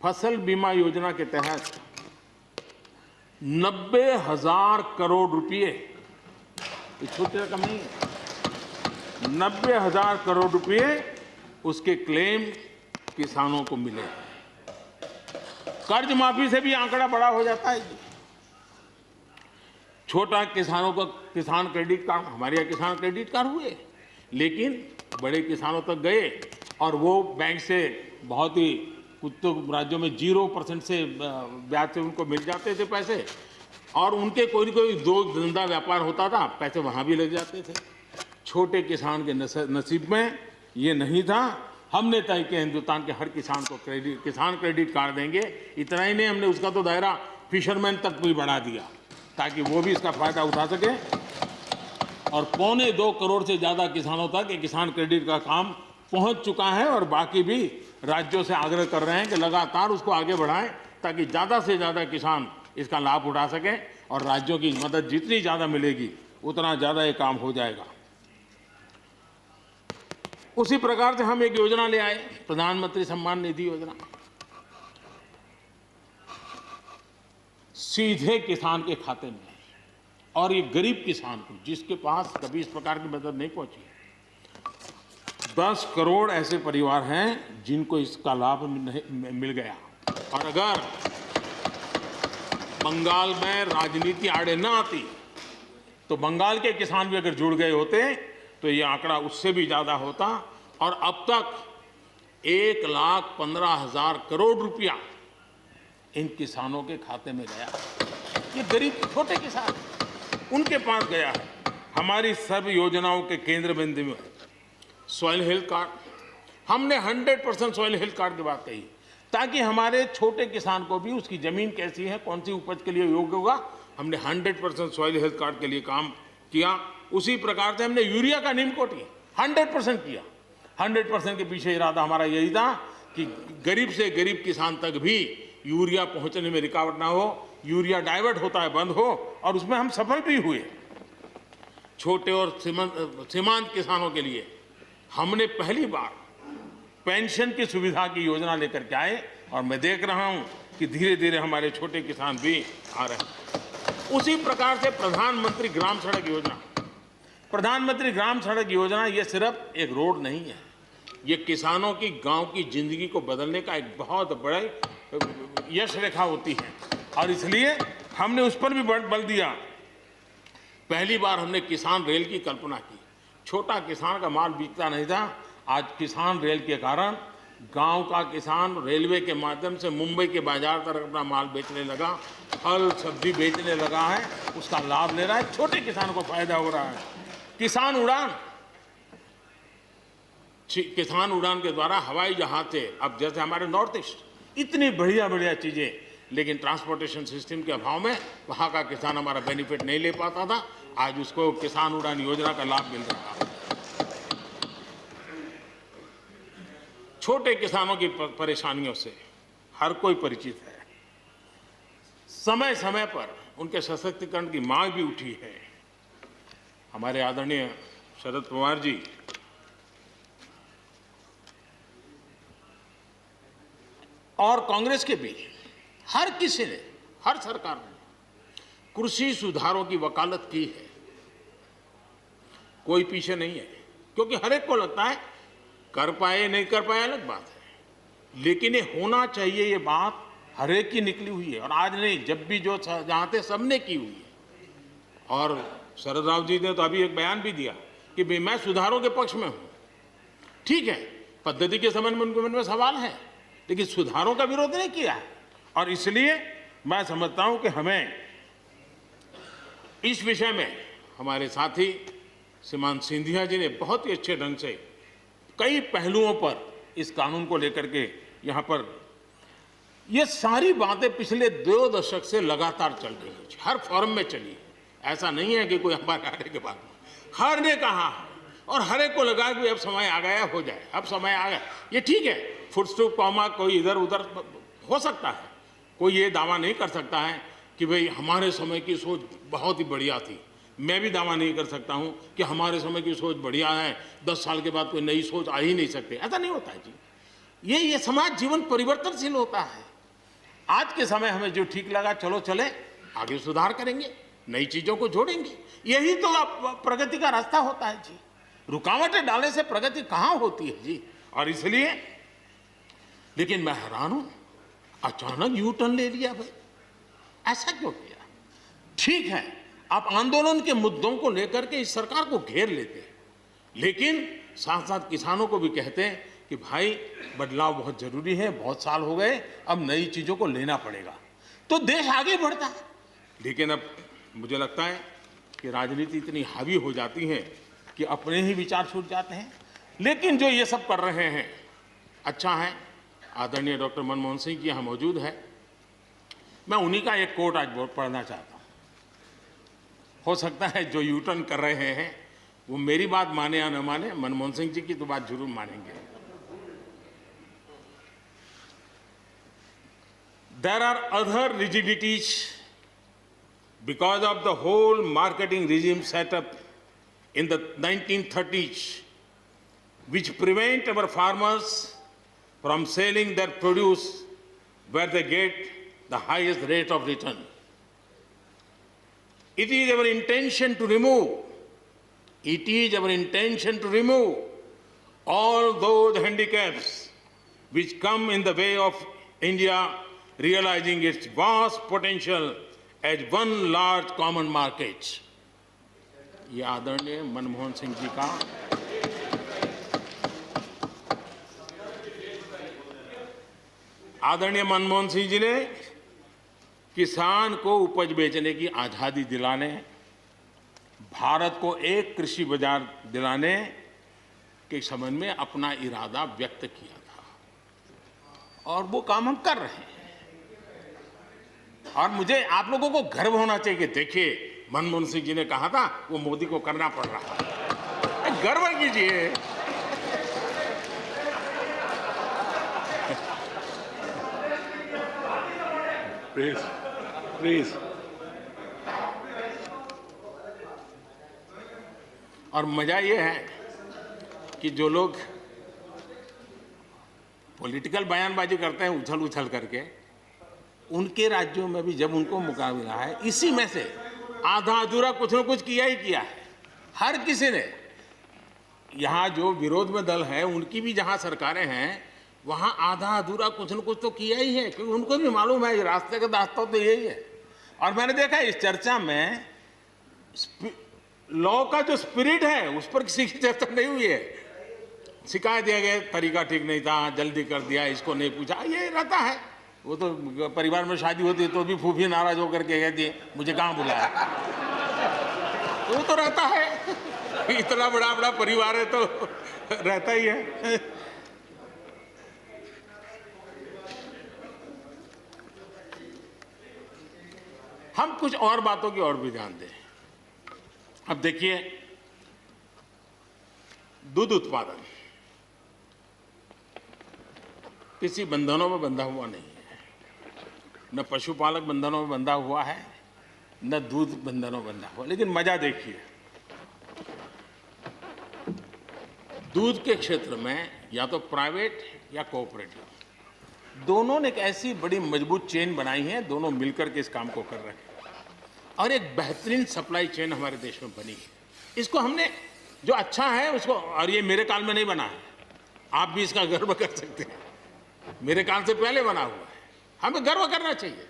फसल बीमा योजना के तहत 90,000 करोड़ रुपए, ये छोटी रकम नहीं है, 90,000 करोड़ रुपए उसके क्लेम किसानों को मिले। कर्ज माफी से भी आंकड़ा बड़ा हो जाता है। छोटा किसानों को किसान क्रेडिट कार्ड, हमारे यहाँ किसान क्रेडिट कार्ड हुए, लेकिन बड़े किसानों तक गए और वो बैंक से बहुत ही, कुछ तो राज्यों में 0% से ब्याज से उनको मिल जाते थे पैसे, और उनके कोई न कोई दो धंधा व्यापार होता था, पैसे वहाँ भी लग जाते थे। छोटे किसान के नसीब में ये नहीं था। हमने तय किया हिंदुस्तान के हर किसान को किसान क्रेडिट कार्ड देंगे। इतना ही नहीं, हमने उसका तो दायरा फिशरमैन तक भी बढ़ा दिया ताकि वो भी इसका फायदा उठा सके। और 2.25 करोड़ से ज़्यादा किसानों तक ये किसान क्रेडिट का काम पहुंच चुका है, और बाकी भी राज्यों से आग्रह कर रहे हैं कि लगातार उसको आगे बढ़ाएं ताकि ज़्यादा से ज़्यादा किसान इसका लाभ उठा सकें, और राज्यों की मदद जितनी ज़्यादा मिलेगी उतना ज़्यादा ये काम हो जाएगा। उसी प्रकार से हम एक योजना ले आए, प्रधानमंत्री सम्मान निधि योजना। सीधे किसान के खाते में, और ये गरीब किसान को, जिसके पास कभी इस प्रकार की मदद नहीं पहुंची। 10 करोड़ ऐसे परिवार हैं जिनको इसका लाभ मिल गया। और अगर बंगाल में राजनीति आड़े न आती तो बंगाल के किसान भी अगर जुड़ गए होते तो ये आंकड़ा उससे भी ज्यादा होता, और अब तक 1,15,000 करोड़ रुपया इन किसानों के खाते में गया। ये गरीब छोटे किसान, उनके पास गया है। हमारी सर्व योजनाओं के केंद्र बिंदु में सॉइल हेल्थ कार्ड, हमने 100% सॉइल हेल्थ कार्ड की बात कही, ताकि हमारे छोटे किसान को भी उसकी ज़मीन कैसी है, कौन सी उपज के लिए योग्य होगा, हमने 100% सॉइल हेल्थ कार्ड के लिए काम किया। उसी प्रकार से हमने यूरिया का नीम कोटिंग 100% किया। 100% के पीछे इरादा हमारा यही था कि गरीब से गरीब किसान तक भी यूरिया पहुंचने में रुकावट ना हो, यूरिया डाइवर्ट होता है बंद हो, और उसमें हम सफल भी हुए। छोटे और सीमांत किसानों के लिए हमने पहली बार पेंशन की सुविधा की योजना लेकर के आए, और मैं देख रहा हूं कि धीरे धीरे हमारे छोटे किसान भी आ रहे हैं। उसी प्रकार से प्रधानमंत्री ग्राम सड़क योजना, प्रधानमंत्री ग्राम सड़क योजना ये सिर्फ एक रोड नहीं है, ये किसानों की गांव की जिंदगी को बदलने का एक बहुत बड़े यश रेखा होती है, और इसलिए हमने उस पर भी बल दिया। पहली बार हमने किसान रेल की कल्पना की। छोटा किसान का माल बिकता नहीं था, आज किसान रेल के कारण गांव का किसान रेलवे के माध्यम से मुंबई के बाजार तक अपना माल बेचने लगा, फल सब्जी बेचने लगा है, उसका लाभ ले रहा है, छोटे किसान को फायदा हो रहा है। किसान उड़ान के द्वारा हवाई जहाज से, अब जैसे हमारे नॉर्थ ईस्ट इतनी बढ़िया बढ़िया चीजें, लेकिन ट्रांसपोर्टेशन सिस्टम के अभाव में वहां का किसान हमारा बेनिफिट नहीं ले पाता था, आज उसको किसान उड़ान योजना का लाभ मिल रहा है। छोटे किसानों की परेशानियों से हर कोई परिचित है। समय समय पर उनके सशक्तिकरण की मांग भी उठी है। हमारे आदरणीय शरद पवार जी और कांग्रेस के भी हर किसी ने, हर सरकार ने कृषि सुधारों की वकालत की है। कोई पीछे नहीं है, क्योंकि हर एक को लगता है कर पाए नहीं कर पाए अलग बात है, लेकिन ये होना चाहिए, ये बात हर एक की निकली हुई है। और आज नहीं, जब भी जो जहां थे सबने की हुई है। और शरद राव जी ने तो अभी एक बयान भी दिया कि भाई मैं सुधारों के पक्ष में हूं। ठीक है, पद्धति के संबंध में उनके मन में सवाल है, लेकिन सुधारों का विरोध नहीं किया है। और इसलिए मैं समझता हूं कि हमें इस विषय में हमारे साथी श्रीमान सिंधिया जी ने बहुत ही अच्छे ढंग से कई पहलुओं पर इस कानून को लेकर के यहाँ पर ये सारी बातें पिछले 2 दशक से लगातार चल रही है, हर फोरम में चली है। ऐसा नहीं है कि कोई हमारे आने के बाद, हर ने कहा है और हर एक को लगा कि अब समय आ गया, हो जाए, अब समय आ गया। ये ठीक है, फुट स्टॉप कॉमा कोई इधर उधर हो सकता है, कोई ये दावा नहीं कर सकता है कि भाई हमारे समय की सोच बहुत ही बढ़िया थी। मैं भी दावा नहीं कर सकता हूं कि हमारे समय की सोच बढ़िया है, 10 साल के बाद कोई नई सोच आ ही नहीं सकती। ऐसा नहीं होता है जी। ये समाज जीवन परिवर्तनशील होता है। आज के समय हमें जो ठीक लगा, चलो चले, आगे सुधार करेंगे, नई चीजों को जोड़ेंगे। यही तो प्रगति का रास्ता होता है जी। रुकावटें डालने से प्रगति कहां होती है जी। और इसलिए, लेकिन मैं हैरान हूं, अचानक यू टर्न ले लिया भाई, ऐसा क्यों किया? ठीक है, आप आंदोलन के मुद्दों को लेकर के इस सरकार को घेर लेते हैं, लेकिन साथ साथ किसानों को भी कहते हैं कि भाई बदलाव बहुत जरूरी है, बहुत साल हो गए, अब नई चीजों को लेना पड़ेगा, तो देश आगे बढ़ता है। लेकिन अब मुझे लगता है कि राजनीति इतनी हावी हो जाती है कि अपने ही विचार छूट जाते हैं। लेकिन जो ये सब कर रहे हैं अच्छा है। आदरणीय डॉक्टर मनमोहन सिंह जी यहाँ मौजूद है, मैं उन्हीं का एक कोट आज पढ़ना चाहता हूँ। हो सकता है जो यू टर्न कर रहे हैं वो मेरी बात माने या न माने, मनमोहन सिंह जी की तो बात जरूर मानेंगे। There are other rigidities because of the whole marketing regime set up in the 1930s, which prevent our farmers from selling their produce where they get the highest rate of return. It is our intention to remove all those handicaps which come in the way of India realizing its vast potential as one large common market. ये आदरणीय मनमोहन सिंह जी का आदरणीय मनमोहन सिंह जी ने किसान को उपज बेचने की आज़ादी दिलाने, भारत को एक कृषि बाजार दिलाने के संबंध में अपना इरादा व्यक्त किया था और वो काम हम कर रहे हैं। और मुझे आप लोगों को गर्व होना चाहिए कि देखिए मनमोहन सिंह जी ने कहा था वो मोदी को करना पड़ रहा है, गर्व कीजिए। Please please. और मजा ये है कि जो लोग पॉलिटिकल बयानबाजी करते हैं उछल उछल करके, उनके राज्यों में भी जब उनको मौका मिला है, इसी में से आधा अधूरा कुछ न कुछ किया ही किया है हर किसी ने। यहाँ जो विरोध में दल है उनकी भी जहाँ सरकारें हैं वहाँ आधा अधूरा कुछ न कुछ तो किया ही है, क्योंकि उनको भी मालूम है रास्ते का रास्ता तो यही है। और मैंने देखा इस चर्चा में लॉ का जो स्पिरिट है उस पर किसी की चर्चा नहीं हुई है। शिकायत दिया गया तरीका ठीक नहीं था, जल्दी कर दिया, इसको नहीं पूछा, ये रहता है। वो तो परिवार में शादी होती है तो भी फूफी नाराज होकर के कहती है मुझे कहाँ बुलाया। वो तो रहता है, इतना बड़ा बड़ा परिवार है तो रहता ही है। हम कुछ और बातों की ओर भी ध्यान दें। अब देखिए, दूध उत्पादन किसी बंधनों में बंधा हुआ नहीं है, न पशुपालक बंधनों में बंधा हुआ है, न दूध बंधनों में बंधा हुआ। लेकिन मजा देखिए, दूध के क्षेत्र में या तो प्राइवेट या कोऑपरेटिव दोनों ने एक ऐसी बड़ी मजबूत चेन बनाई है, दोनों मिलकर के इस काम को कर रहे हैं और एक बेहतरीन सप्लाई चेन हमारे देश में बनी है। इसको हमने जो अच्छा है उसको, और ये मेरे काल में नहीं बना है, आप भी इसका गर्व कर सकते हैं, मेरे काल से पहले बना हुआ है, हमें गर्व करना चाहिए।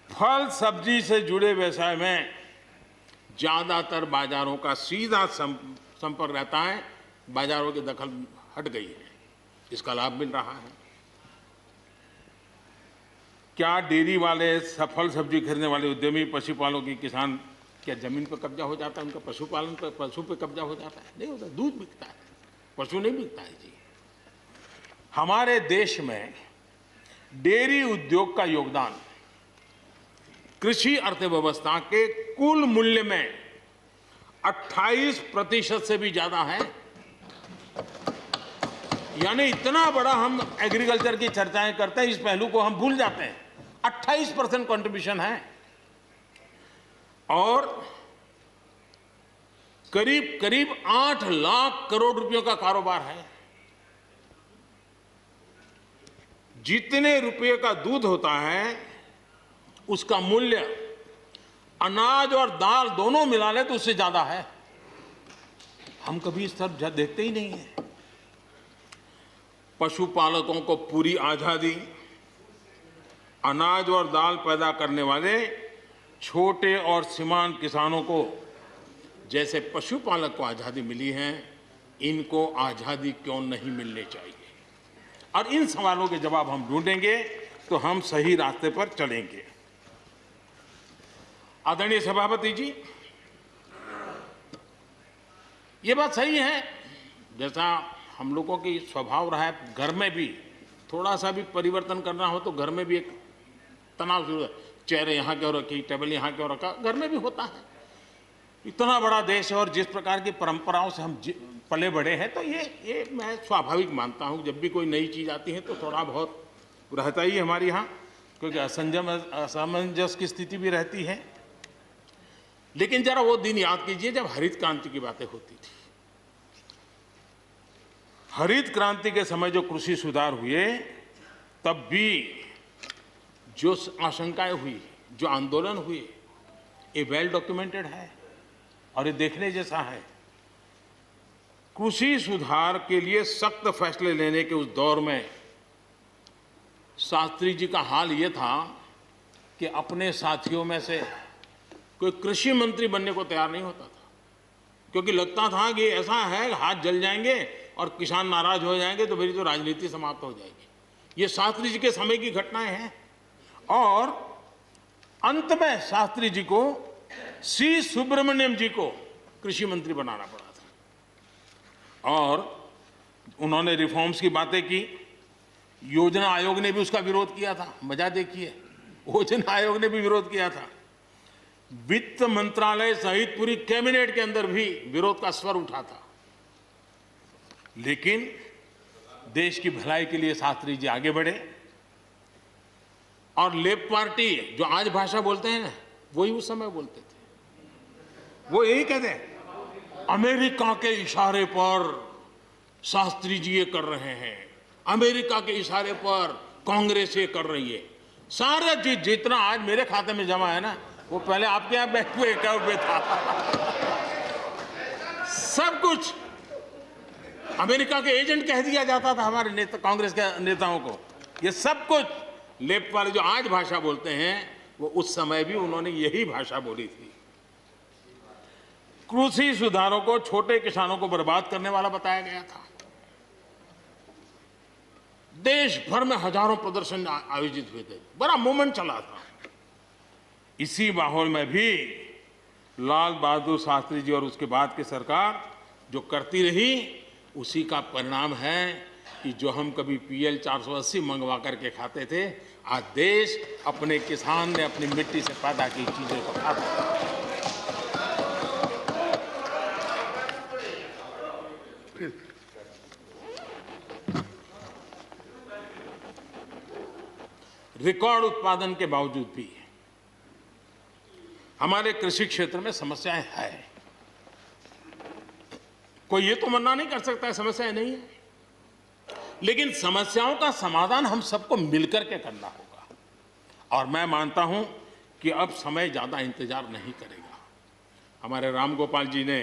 फल सब्जी से जुड़े व्यवसाय में ज्यादातर बाजारों का सीधा संपर्क रहता है, बाजारों की दखल हट गई है, इसका लाभ मिल रहा है। क्या डेयरी वाले, फल सब्जी खरीदने वाले उद्यमी, पशुपालकों की किसान, क्या जमीन पर कब्जा हो जाता है उनका? पशुपालन पर, पशु पे कब्जा हो जाता है? नहीं होता, दूध बिकता है, पशु नहीं बिकता है जी। हमारे देश में डेयरी उद्योग का योगदान कृषि अर्थव्यवस्था के कुल मूल्य में 28% से भी ज्यादा है। यानी इतना बड़ा हम एग्रीकल्चर की चर्चाएं करते हैं, इस पहलू को हम भूल जाते हैं। 28% कंट्रीब्यूशन है और करीब करीब 8 लाख करोड़ रुपयों का कारोबार है। जितने रुपए का दूध होता है उसका मूल्य अनाज और दाल दोनों मिला ले तो उससे ज्यादा है। हम कभी इस तरफ देखते ही नहीं है। पशुपालकों को पूरी आजादी, अनाज और दाल पैदा करने वाले छोटे और सीमांत किसानों को जैसे पशुपालक को आजादी मिली है, इनको आजादी क्यों नहीं मिलनी चाहिए? और इन सवालों के जवाब हम ढूंढेंगे तो हम सही रास्ते पर चलेंगे। आदरणीय सभापति जी, ये बात सही है, जैसा हम लोगों की स्वभाव रहा है, घर में भी थोड़ा सा भी परिवर्तन करना हो तो घर में भी एक तनाव शुरू है। चेयर यहाँ क्यों रखी, टेबल यहाँ क्यों रखा, घर में भी होता है। इतना बड़ा देश है और जिस प्रकार की परंपराओं से हम पले बढ़े हैं, तो ये मैं स्वाभाविक मानता हूँ। जब भी कोई नई चीज़ आती है तो थोड़ा बहुत रहता ही है हमारे यहाँ, क्योंकि असमंजस की स्थिति भी रहती है। लेकिन जरा वो दिन याद कीजिए जब हरित क्रांति की बातें होती थी। हरित क्रांति के समय जो कृषि सुधार हुए, तब भी जो आशंकाएं हुई, जो आंदोलन हुए, ये वेल डॉक्यूमेंटेड है और ये देखने जैसा है। कृषि सुधार के लिए सख्त फैसले लेने के उस दौर में शास्त्री जी का हाल ये था कि अपने साथियों में से कोई कृषि मंत्री बनने को तैयार नहीं होता था, क्योंकि लगता था कि ऐसा है हाथ जल जाएंगे और किसान नाराज हो जाएंगे तो मेरी तो राजनीति समाप्त हो जाएगी। ये शास्त्री जी के समय की घटनाएं हैं। और अंत में शास्त्री जी को सी सुब्रमण्यम जी को कृषि मंत्री बनाना पड़ा था। और उन्होंने रिफॉर्म्स की बातें की। योजना आयोग ने भी उसका विरोध किया था। मजा देखिए, योजना आयोग ने भी विरोध किया था। वित्त मंत्रालय सहित पूरी कैबिनेट के अंदर भी विरोध का स्वर उठा था। लेकिन देश की भलाई के लिए शास्त्री जी आगे बढ़े और लेफ्ट पार्टी जो आज भाषा बोलते हैं ना, वही उस समय बोलते थे। वो यही कहते हैं, अमेरिका के इशारे पर शास्त्री जी ये कर रहे हैं, अमेरिका के इशारे पर कांग्रेस ये कर रही है। सारा जितना आज मेरे खाते में जमा है ना, वो पहले आपके यहाँ बैंक में अकाउंट में था। सब कुछ अमेरिका के एजेंट कह दिया जाता था हमारे नेता, कांग्रेस के नेताओं को। ये सब कुछ लेफ्ट वाले जो आज भाषा बोलते हैं, वो उस समय भी उन्होंने यही भाषा बोली थी। कृषि सुधारों को छोटे किसानों को बर्बाद करने वाला बताया गया था। देश भर में हजारों प्रदर्शन आयोजित हुए थे, बड़ा मूवमेंट चला था। इसी माहौल में भी लाल बहादुर शास्त्री जी और उसके बाद की सरकार जो करती रही, उसी का परिणाम है कि जो हम कभी PL 480 मंगवा करके खाते थे, आज देश अपने किसान ने अपनी मिट्टी से पैदा की चीजों को खाता है। रिकॉर्ड उत्पादन के बावजूद भी हमारे कृषि क्षेत्र में समस्याएं हैं। कोई ये तो मना नहीं कर सकता है समस्याएं नहीं है, लेकिन समस्याओं का समाधान हम सबको मिलकर के करना होगा। और मैं मानता हूं कि अब समय ज्यादा इंतजार नहीं करेगा। हमारे राम गोपाल जी ने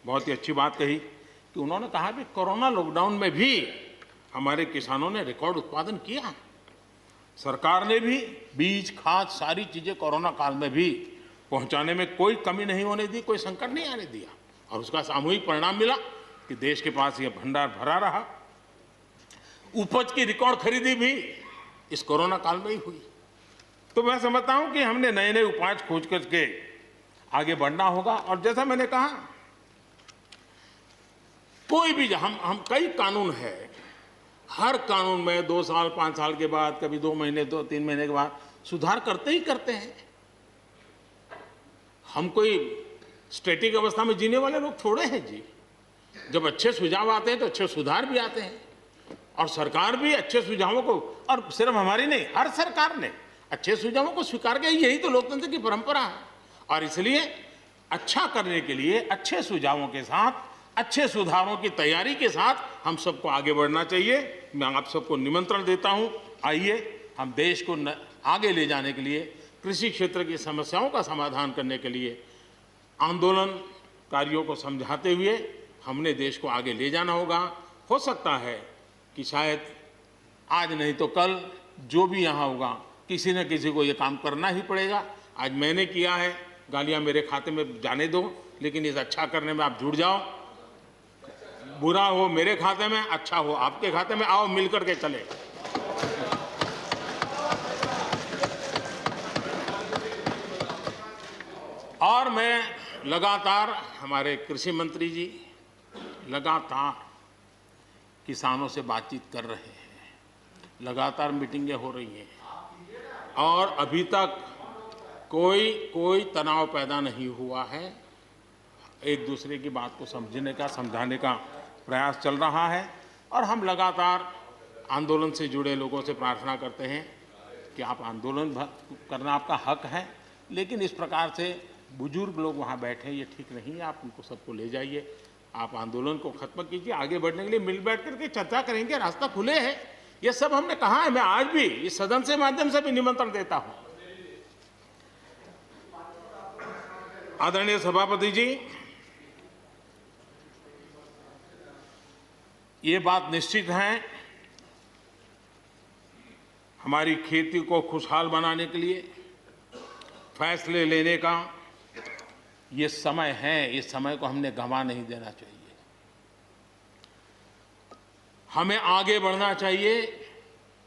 बहुत ही अच्छी बात कही कि उन्होंने कहा कि कोरोना लॉकडाउन में भी हमारे किसानों ने रिकॉर्ड उत्पादन किया। सरकार ने भी बीज, खाद, सारी चीजें कोरोना काल में भी पहुंचाने में कोई कमी नहीं होने दी, कोई संकट नहीं आने दिया, और उसका सामूहिक परिणाम मिला कि देश के पास यह भंडार भरा रहा। उपज की रिकॉर्ड खरीदी भी इस कोरोना काल में ही हुई। तो मैं समझता हूं कि हमने नए नए उपाय खोज करके आगे बढ़ना होगा। और जैसा मैंने कहा, कोई भी हम कई कानून है, हर कानून में 2 साल 5 साल के बाद, कभी 2 महीने 2-3 महीने के बाद सुधार करते ही करते हैं। हम कोई स्टैटिक अवस्था में जीने वाले लोग थोड़े हैं जी। जब अच्छे सुझाव आते हैं तो अच्छे सुधार भी आते हैं, और सरकार भी अच्छे सुझावों को, और सिर्फ हमारी नहीं, हर सरकार ने अच्छे सुझावों को स्वीकार किया। यही तो लोकतंत्र की परंपरा है। और इसलिए अच्छा करने के लिए अच्छे सुझावों के साथ, अच्छे सुधारों की तैयारी के साथ हम सबको आगे बढ़ना चाहिए। मैं आप सबको निमंत्रण देता हूं, आइए हम देश को आगे ले जाने के लिए, कृषि क्षेत्र की समस्याओं का समाधान करने के लिए आंदोलनकारियों को समझाते हुए हमने देश को आगे ले जाना होगा। हो सकता है कि शायद आज नहीं तो कल जो भी यहाँ होगा, किसी न किसी को ये काम करना ही पड़ेगा। आज मैंने किया है, गालियाँ मेरे खाते में जाने दो, लेकिन इस अच्छा करने में आप जुड़ जाओ। बुरा हो मेरे खाते में, अच्छा हो आपके खाते में, आओ मिलकर के चले। और मैं लगातार, हमारे कृषि मंत्री जी लगातार किसानों से बातचीत कर रहे हैं, लगातार मीटिंगें हो रही हैं, और अभी तक कोई तनाव पैदा नहीं हुआ है। एक दूसरे की बात को समझने का, समझाने का प्रयास चल रहा है। और हम लगातार आंदोलन से जुड़े लोगों से प्रार्थना करते हैं कि आप आंदोलन करना आपका हक है, लेकिन इस प्रकार से बुजुर्ग लोग वहाँ बैठे, ये ठीक नहीं है। आप उनको सबको ले जाइए, आप आंदोलन को खत्म कीजिए। आगे बढ़ने के लिए मिल बैठ करके चर्चा करेंगे, रास्ता खुले है। ये सब हमने कहा है। मैं आज भी इस सदन से माध्यम से भी निमंत्रण देता हूँ। आदरणीय सभापति जी, ये बात निश्चित है, हमारी खेती को खुशहाल बनाने के लिए फैसले लेने का ये समय है। इस समय को हमने गंवा नहीं देना चाहिए। हमें आगे बढ़ना चाहिए,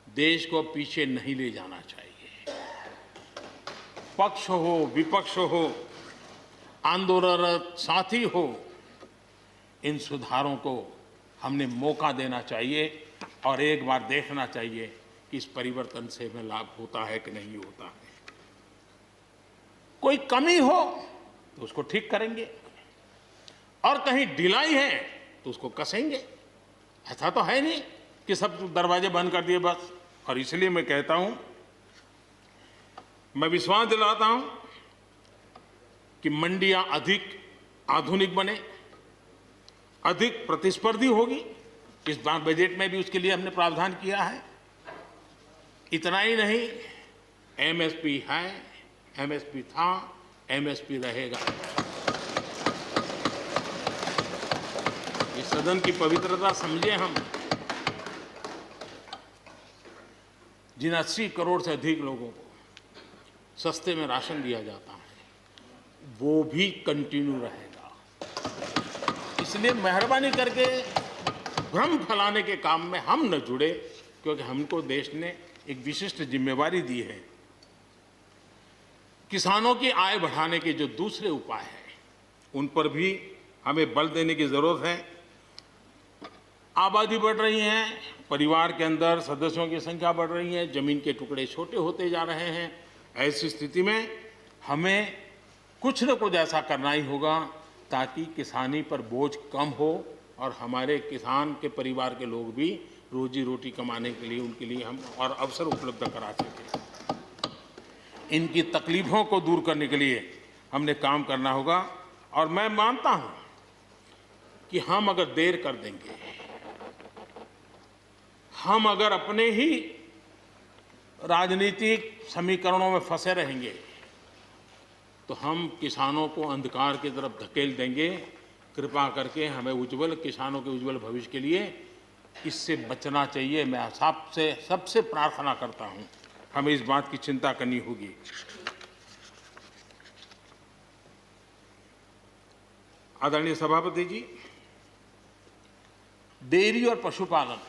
देश को पीछे नहीं ले जाना चाहिए। पक्ष हो, विपक्ष हो, आंदोलनरत साथी हो, इन सुधारों को हमने मौका देना चाहिए और एक बार देखना चाहिए कि इस परिवर्तन से हमें लाभ होता है कि नहीं होता है। कोई कमी हो तो उसको ठीक करेंगे और कहीं ढिलाई है तो उसको कसेंगे। ऐसा तो है नहीं कि सब दरवाजे बंद कर दिए बस। और इसलिए मैं कहता हूं, मैं विश्वास दिलाता हूं कि मंडियां अधिक आधुनिक बने, अधिक प्रतिस्पर्धी होगी। इस बार बजट में भी उसके लिए हमने प्रावधान किया है। इतना ही नहीं, एमएसपी है, एमएसपी था, एमएसपी रहेगा। इस सदन की पवित्रता समझे हम। जिन 80 करोड़ से अधिक लोगों को सस्ते में राशन दिया जाता है, वो भी कंटिन्यू रहेगा। इसलिए मेहरबानी करके भ्रम फैलाने के काम में हम न जुड़े, क्योंकि हमको देश ने एक विशिष्ट जिम्मेवारी दी है। किसानों की आय बढ़ाने के जो दूसरे उपाय हैं, उन पर भी हमें बल देने की जरूरत है। आबादी बढ़ रही है, परिवार के अंदर सदस्यों की संख्या बढ़ रही है, जमीन के टुकड़े छोटे होते जा रहे हैं। ऐसी स्थिति में हमें कुछ न कुछ ऐसा करना ही होगा ताकि किसानी पर बोझ कम हो और हमारे किसान के परिवार के लोग भी रोजी रोटी कमाने के लिए, उनके लिए हम और अवसर उपलब्ध करा सकें। इनकी तकलीफों को दूर करने के लिए हमने काम करना होगा। और मैं मानता हूं कि हम अगर देर कर देंगे, हम अगर अपने ही राजनीतिक समीकरणों में फंसे रहेंगे, तो हम किसानों को अंधकार की तरफ धकेल देंगे। कृपा करके हमें उज्जवल किसानों के उज्जवल भविष्य के लिए इससे बचना चाहिए। मैं सबसे प्रार्थना करता हूं, हमें इस बात की चिंता करनी होगी। आदरणीय सभापति जी, डेयरी और पशुपालन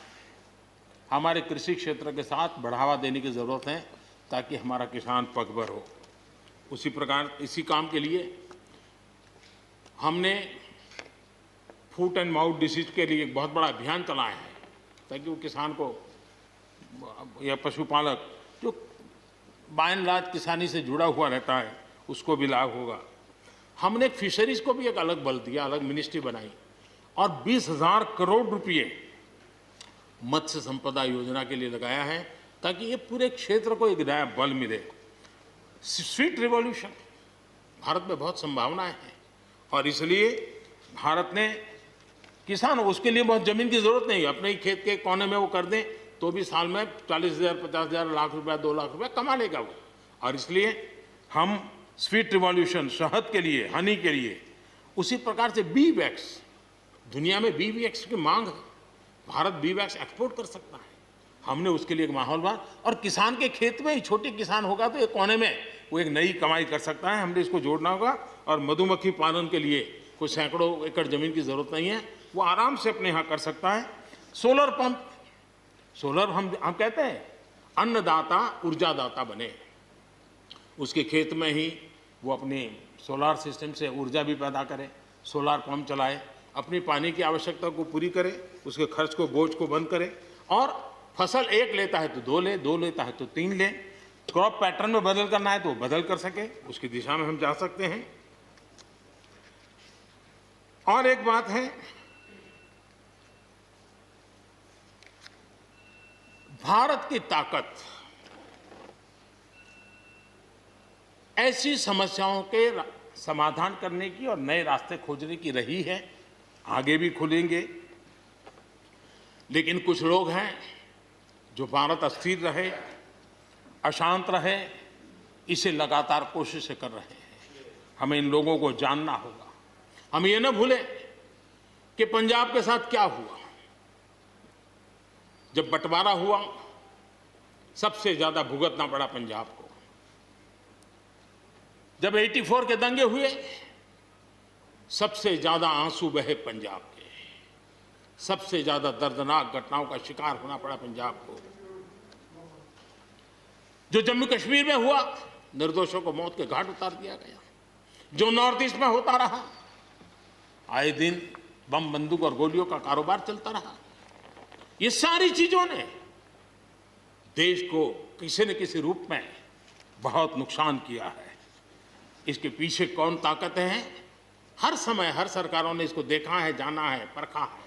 हमारे कृषि क्षेत्र के साथ बढ़ावा देने की जरूरत है ताकि हमारा किसान पगभर हो। उसी प्रकार इसी काम के लिए हमने फुट एंड माउथ डिसीज के लिए एक बहुत बड़ा अभियान चलाया है ताकि वो किसान को या पशुपालक जो बाय एंड लार्ज किसानी से जुड़ा हुआ रहता है उसको भी लाभ होगा। हमने फिशरीज को भी एक अलग बल दिया, अलग मिनिस्ट्री बनाई और 20,000 करोड़ रुपए मत्स्य संपदा योजना के लिए लगाया है ताकि ये पूरे क्षेत्र को एक नया बल मिले। स्वीट रिवॉल्यूशन, भारत में बहुत संभावनाएं हैं और इसलिए भारत ने किसान, उसके लिए बहुत जमीन की जरूरत नहीं है, अपने ही खेत के कोने में वो कर दें तो भी साल में 40,000, 50,000, लाख रुपया, 2 लाख रुपया कमा लेगा वो। और इसलिए हम स्वीट रिवॉल्यूशन, शहद के लिए, हनी के लिए, उसी प्रकार से बी वैक्स, दुनिया में बी वैक्स की मांग है, भारत बी वैक्स एक्सपोर्ट कर सकता है। हमने उसके लिए एक माहौल बना और किसान के खेत में ही छोटे किसान होगा तो एक कोने में वो एक नई कमाई कर सकता है। हमने इसको जोड़ना होगा और मधुमक्खी पालन के लिए कोई सैकड़ों एकड़ जमीन की जरूरत नहीं है, वो आराम से अपने यहाँ कर सकता है। सोलर पंप, सोलर हम कहते हैं अन्नदाता ऊर्जादाता बने, उसके खेत में ही वो अपनी सोलार सिस्टम से ऊर्जा भी पैदा करे, सोलार पंप चलाए, अपनी पानी की आवश्यकता को पूरी करे, उसके खर्च को, बोझ को बंद करे और फसल एक लेता है तो 2 ले, 2 लेता है तो 3 ले। क्रॉप पैटर्न में बदल करना है तो वो बदल कर सके, उसकी दिशा में हम जा सकते हैं। और एक बात है, भारत की ताकत ऐसी समस्याओं के समाधान करने की और नए रास्ते खोजने की रही है, आगे भी खुलेंगे। लेकिन कुछ लोग हैं जो भारत अस्थिर रहे, अशांत रहे, इसे लगातार कोशिशें कर रहे हैं। हमें इन लोगों को जानना होगा। हम ये न भूलें कि पंजाब के साथ क्या हुआ। जब बंटवारा हुआ, सबसे ज्यादा भुगतना पड़ा पंजाब को। जब 84 के दंगे हुए, सबसे ज्यादा आंसू बहे पंजाब के, सबसे ज्यादा दर्दनाक घटनाओं का शिकार होना पड़ा पंजाब को। जो जम्मू कश्मीर में हुआ, निर्दोषों को मौत के घाट उतार दिया गया। जो नॉर्थ ईस्ट में होता रहा, आए दिन बम बंदूक और गोलियों का कारोबार चलता रहा। ये सारी चीजों ने देश को किसी न किसी रूप में बहुत नुकसान किया है। इसके पीछे कौन ताकतें हैं, हर समय हर सरकारों ने इसको देखा है, जाना है, परखा है,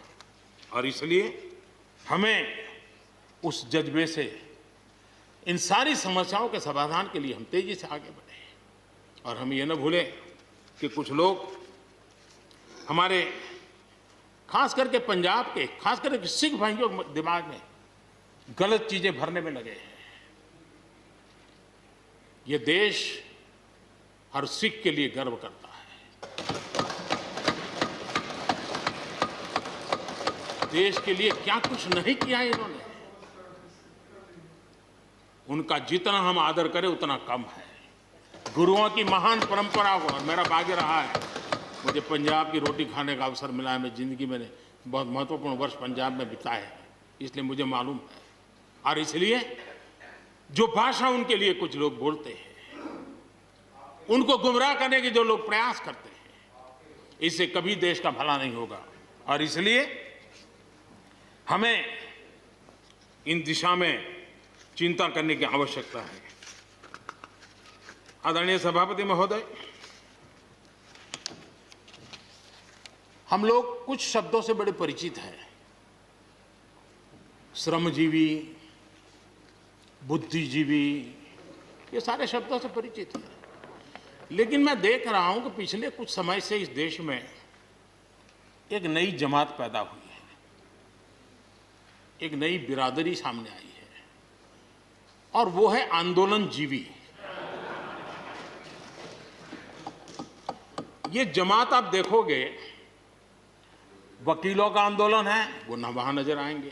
और इसलिए हमें उस जज्बे से इन सारी समस्याओं के समाधान के लिए हम तेजी से आगे बढ़े। और हम ये न भूलें कि कुछ लोग हमारे खास करके पंजाब के, खास करके सिख भाइयों के दिमाग में गलत चीजें भरने में लगे हैं। ये देश हर सिख के लिए गर्व करता है। देश के लिए क्या कुछ नहीं किया इन्होंने, उनका जितना हम आदर करें उतना कम है। गुरुओं की महान परंपरा को, और मेरा भाग्य रहा है मुझे पंजाब की रोटी खाने का अवसर मिला है। मैं जिंदगी में बहुत महत्वपूर्ण वर्ष पंजाब में बिताए हैं, इसलिए मुझे मालूम है। और इसलिए जो भाषा उनके लिए कुछ लोग बोलते हैं, उनको गुमराह करने के जो लोग प्रयास करते हैं, इससे कभी देश का भला नहीं होगा। और इसलिए हमें इन दिशा में चिंता करने की आवश्यकता है। आदरणीय सभापति महोदय, हम लोग कुछ शब्दों से बड़े परिचित हैं। श्रमजीवी, बुद्धिजीवी, ये सारे शब्दों से परिचित हैं। लेकिन मैं देख रहा हूं कि पिछले कुछ समय से इस देश में एक नई जमात पैदा हुई है, एक नई बिरादरी सामने आई है, और वो है आंदोलनजीवी। ये जमात आप देखोगे, वकीलों का आंदोलन है वो न वहां नजर आएंगे,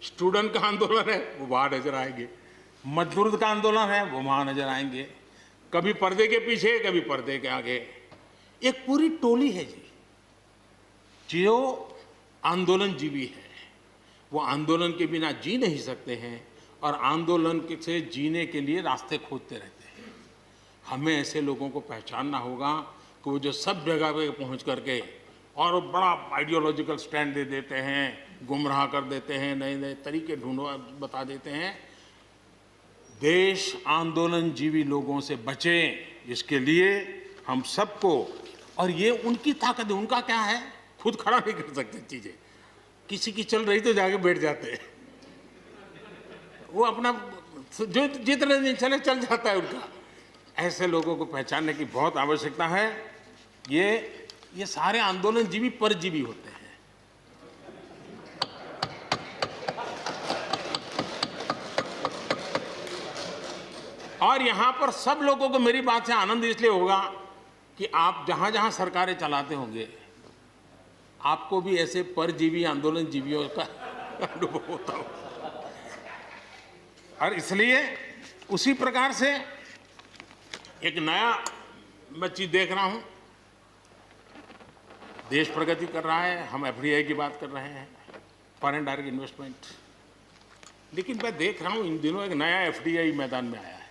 स्टूडेंट का आंदोलन है वो वहां नजर आएंगे, मजदूर का आंदोलन है वो वहां नजर आएंगे, कभी पर्दे के पीछे कभी पर्दे के आगे। एक पूरी टोली है जी जो आंदोलनजीवी है। वो आंदोलन के बिना जी नहीं सकते हैं और आंदोलन से जीने के लिए रास्ते खोजते रहते हैं। हमें ऐसे लोगों को पहचानना होगा कि वो जो सब जगह पे पहुंच करके और बड़ा आइडियोलॉजिकल स्टैंड दे देते हैं, गुमराह कर देते हैं, नए नए तरीके बता देते हैं। देश आंदोलनजीवी लोगों से बचे, इसके लिए हम सबको, और ये उनकी ताकत है। उनका क्या है, खुद खड़ा नहीं कर सकते चीजें, किसी की चल रही तो जाके बैठ जाते हैं। वो अपना जो जितने दिन चले चल जाता है उनका। ऐसे लोगों को पहचानने की बहुत आवश्यकता है। ये सारे आंदोलनजीवी परजीवी होते हैं। और यहां पर सब लोगों को मेरी बात से आनंद इसलिए होगा कि आप जहां जहां सरकारें चलाते होंगे, आपको भी ऐसे परजीवी आंदोलनजीवियों का अनुभव होता होगा। और इसलिए उसी प्रकार से एक नया मैं चीज देख रहा हूं, देश प्रगति कर रहा है, हम एफडीआई की बात कर रहे हैं, फॉरेन डायरेक्ट इन्वेस्टमेंट। लेकिन मैं देख रहा हूं इन दिनों एक नया एफडीआई मैदान में आया है।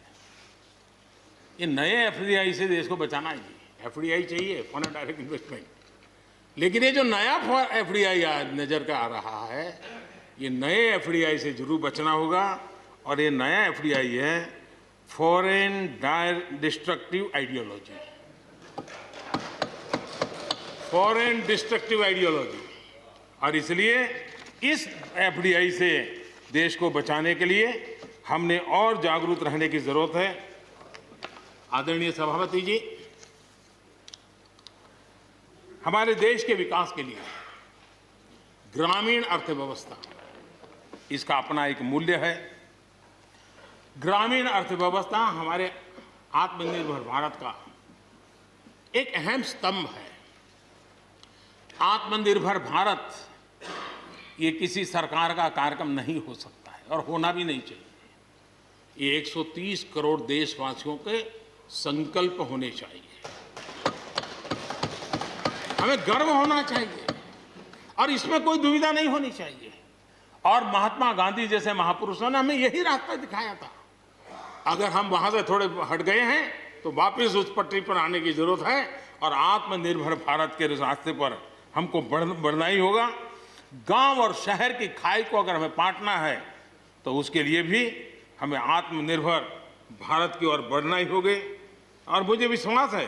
ये नए एफडीआई से देश को बचाना है। एफडीआई चाहिए, फॉरेन डायरेक्ट इन्वेस्टमेंट, लेकिन ये जो नया एफडीआई नजर का आ रहा है, ये नए एफडीआई से जरूर बचना होगा। और ये नया एफडीआई है foreign destructive ideology, foreign destructive ideology. और इसलिए इस एफडीआई से देश को बचाने के लिए हमने और जागरूक रहने की जरूरत है। आदरणीय सभापति जी, हमारे देश के विकास के लिए ग्रामीण अर्थव्यवस्था, इसका अपना एक मूल्य है। ग्रामीण अर्थव्यवस्था हमारे आत्मनिर्भर भारत का एक अहम स्तंभ है। आत्मनिर्भर भारत ये किसी सरकार का कार्यक्रम नहीं हो सकता है और होना भी नहीं चाहिए। ये 130 करोड़ देशवासियों के संकल्प होने चाहिए। हमें गर्व होना चाहिए और इसमें कोई दुविधा नहीं होनी चाहिए। और महात्मा गांधी जैसे महापुरुषों ने हमें यही रास्ता दिखाया था। अगर हम वहां से थोड़े हट गए हैं तो वापस उस पटरी पर आने की जरूरत है और आत्मनिर्भर भारत के रास्ते पर हमको बढ़ना ही होगा। गांव और शहर की खाई को अगर हमें पाटना है तो उसके लिए भी हमें आत्मनिर्भर भारत की ओर बढ़ना ही होगा। और मुझे विश्वास है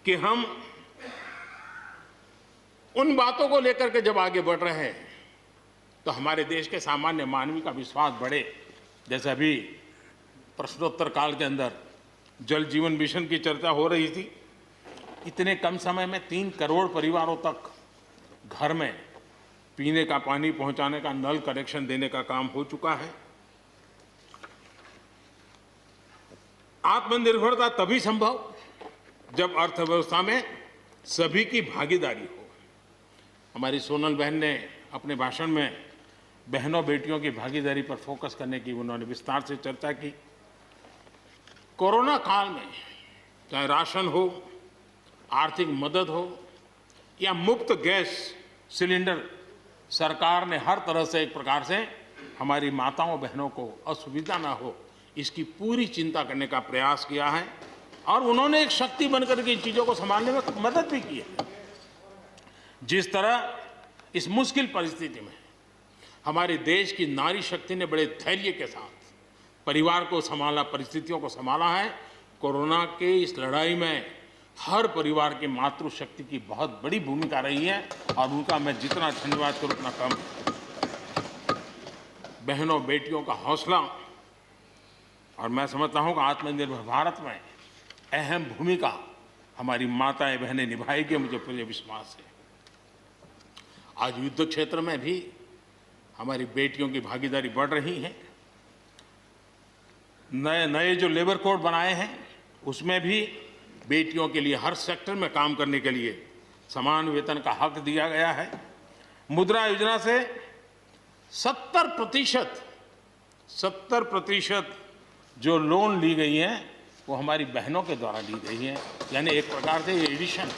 कि हम उन बातों को लेकर के जब आगे बढ़ रहे हैं तो हमारे देश के सामान्य मानवी का विश्वास बढ़े। जैसे अभी प्रश्नोत्तर काल के अंदर जल जीवन मिशन की चर्चा हो रही थी, इतने कम समय में 3 करोड़ परिवारों तक घर में पीने का पानी पहुंचाने का नल कनेक्शन देने का काम हो चुका है। आत्मनिर्भरता तभी संभव जब अर्थव्यवस्था में सभी की भागीदारी हो। हमारी सोनल बहन ने अपने भाषण में बहनों बेटियों की भागीदारी पर फोकस करने की उन्होंने विस्तार से चर्चा की। कोरोना काल में चाहे राशन हो, आर्थिक मदद हो या मुफ्त गैस सिलेंडर, सरकार ने हर तरह से एक प्रकार से हमारी माताओं बहनों को असुविधा ना हो इसकी पूरी चिंता करने का प्रयास किया है। और उन्होंने एक शक्ति बनकर के इन चीज़ों को संभालने में मदद भी की है। जिस तरह इस मुश्किल परिस्थिति में हमारे देश की नारी शक्ति ने बड़े धैर्य के साथ परिवार को संभाला, परिस्थितियों को संभाला है। कोरोना के इस लड़ाई में हर परिवार की मातृशक्ति की बहुत बड़ी भूमिका रही है और उनका मैं जितना धन्यवाद करूं उतना कम। बहनों बेटियों का हौसला, और मैं समझता हूं कि आत्मनिर्भर भारत में अहम भूमिका हमारी माताएं बहनें निभाएगी, मुझे पूरे विश्वास है। आज युद्ध क्षेत्र में भी हमारी बेटियों की भागीदारी बढ़ रही है। नए जो लेबर कोड बनाए हैं उसमें भी बेटियों के लिए हर सेक्टर में काम करने के लिए समान वेतन का हक दिया गया है। मुद्रा योजना से 70% जो लोन ली गई हैं वो हमारी बहनों के द्वारा ली गई हैं, यानी एक प्रकार से ये एडिशन।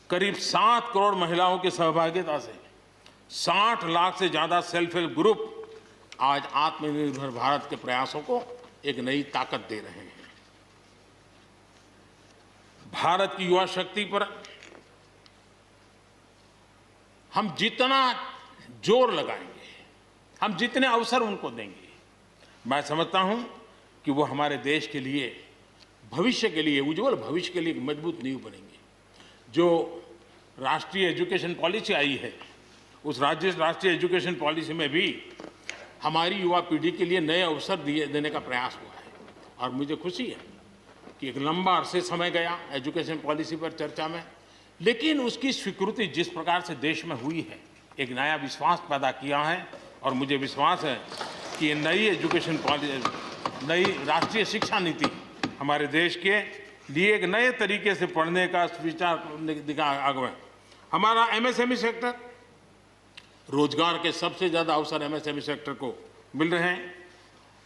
करीब 7 करोड़ महिलाओं की सहभागिता से 60 लाख से ज़्यादा सेल्फ हेल्प ग्रुप आज आत्मनिर्भर भारत के प्रयासों को एक नई ताकत दे रहे हैं। भारत की युवा शक्ति पर हम जितना जोर लगाएंगे, हम जितने अवसर उनको देंगे, मैं समझता हूं कि वो हमारे देश के लिए, भविष्य के लिए, उज्जवल भविष्य के लिए एक मजबूत नींव बनेंगे। जो राष्ट्रीय एजुकेशन पॉलिसी आई है, उस राष्ट्रीय एजुकेशन पॉलिसी में भी हमारी युवा पीढ़ी के लिए नए अवसर देने का प्रयास हुआ है। और मुझे खुशी है कि एक लंबा अरसे समय गया एजुकेशन पॉलिसी पर चर्चा में, लेकिन उसकी स्वीकृति जिस प्रकार से देश में हुई है, एक नया विश्वास पैदा किया है। और मुझे विश्वास है कि ये नई एजुकेशन पॉलिसी, नई राष्ट्रीय शिक्षा नीति हमारे देश के लिए एक नए तरीके से पढ़ने का विचार दिखा आगे। हमारा एमएसएमई सेक्टर, रोजगार के सबसे ज़्यादा अवसर एमएसएमई सेक्टर को मिल रहे हैं।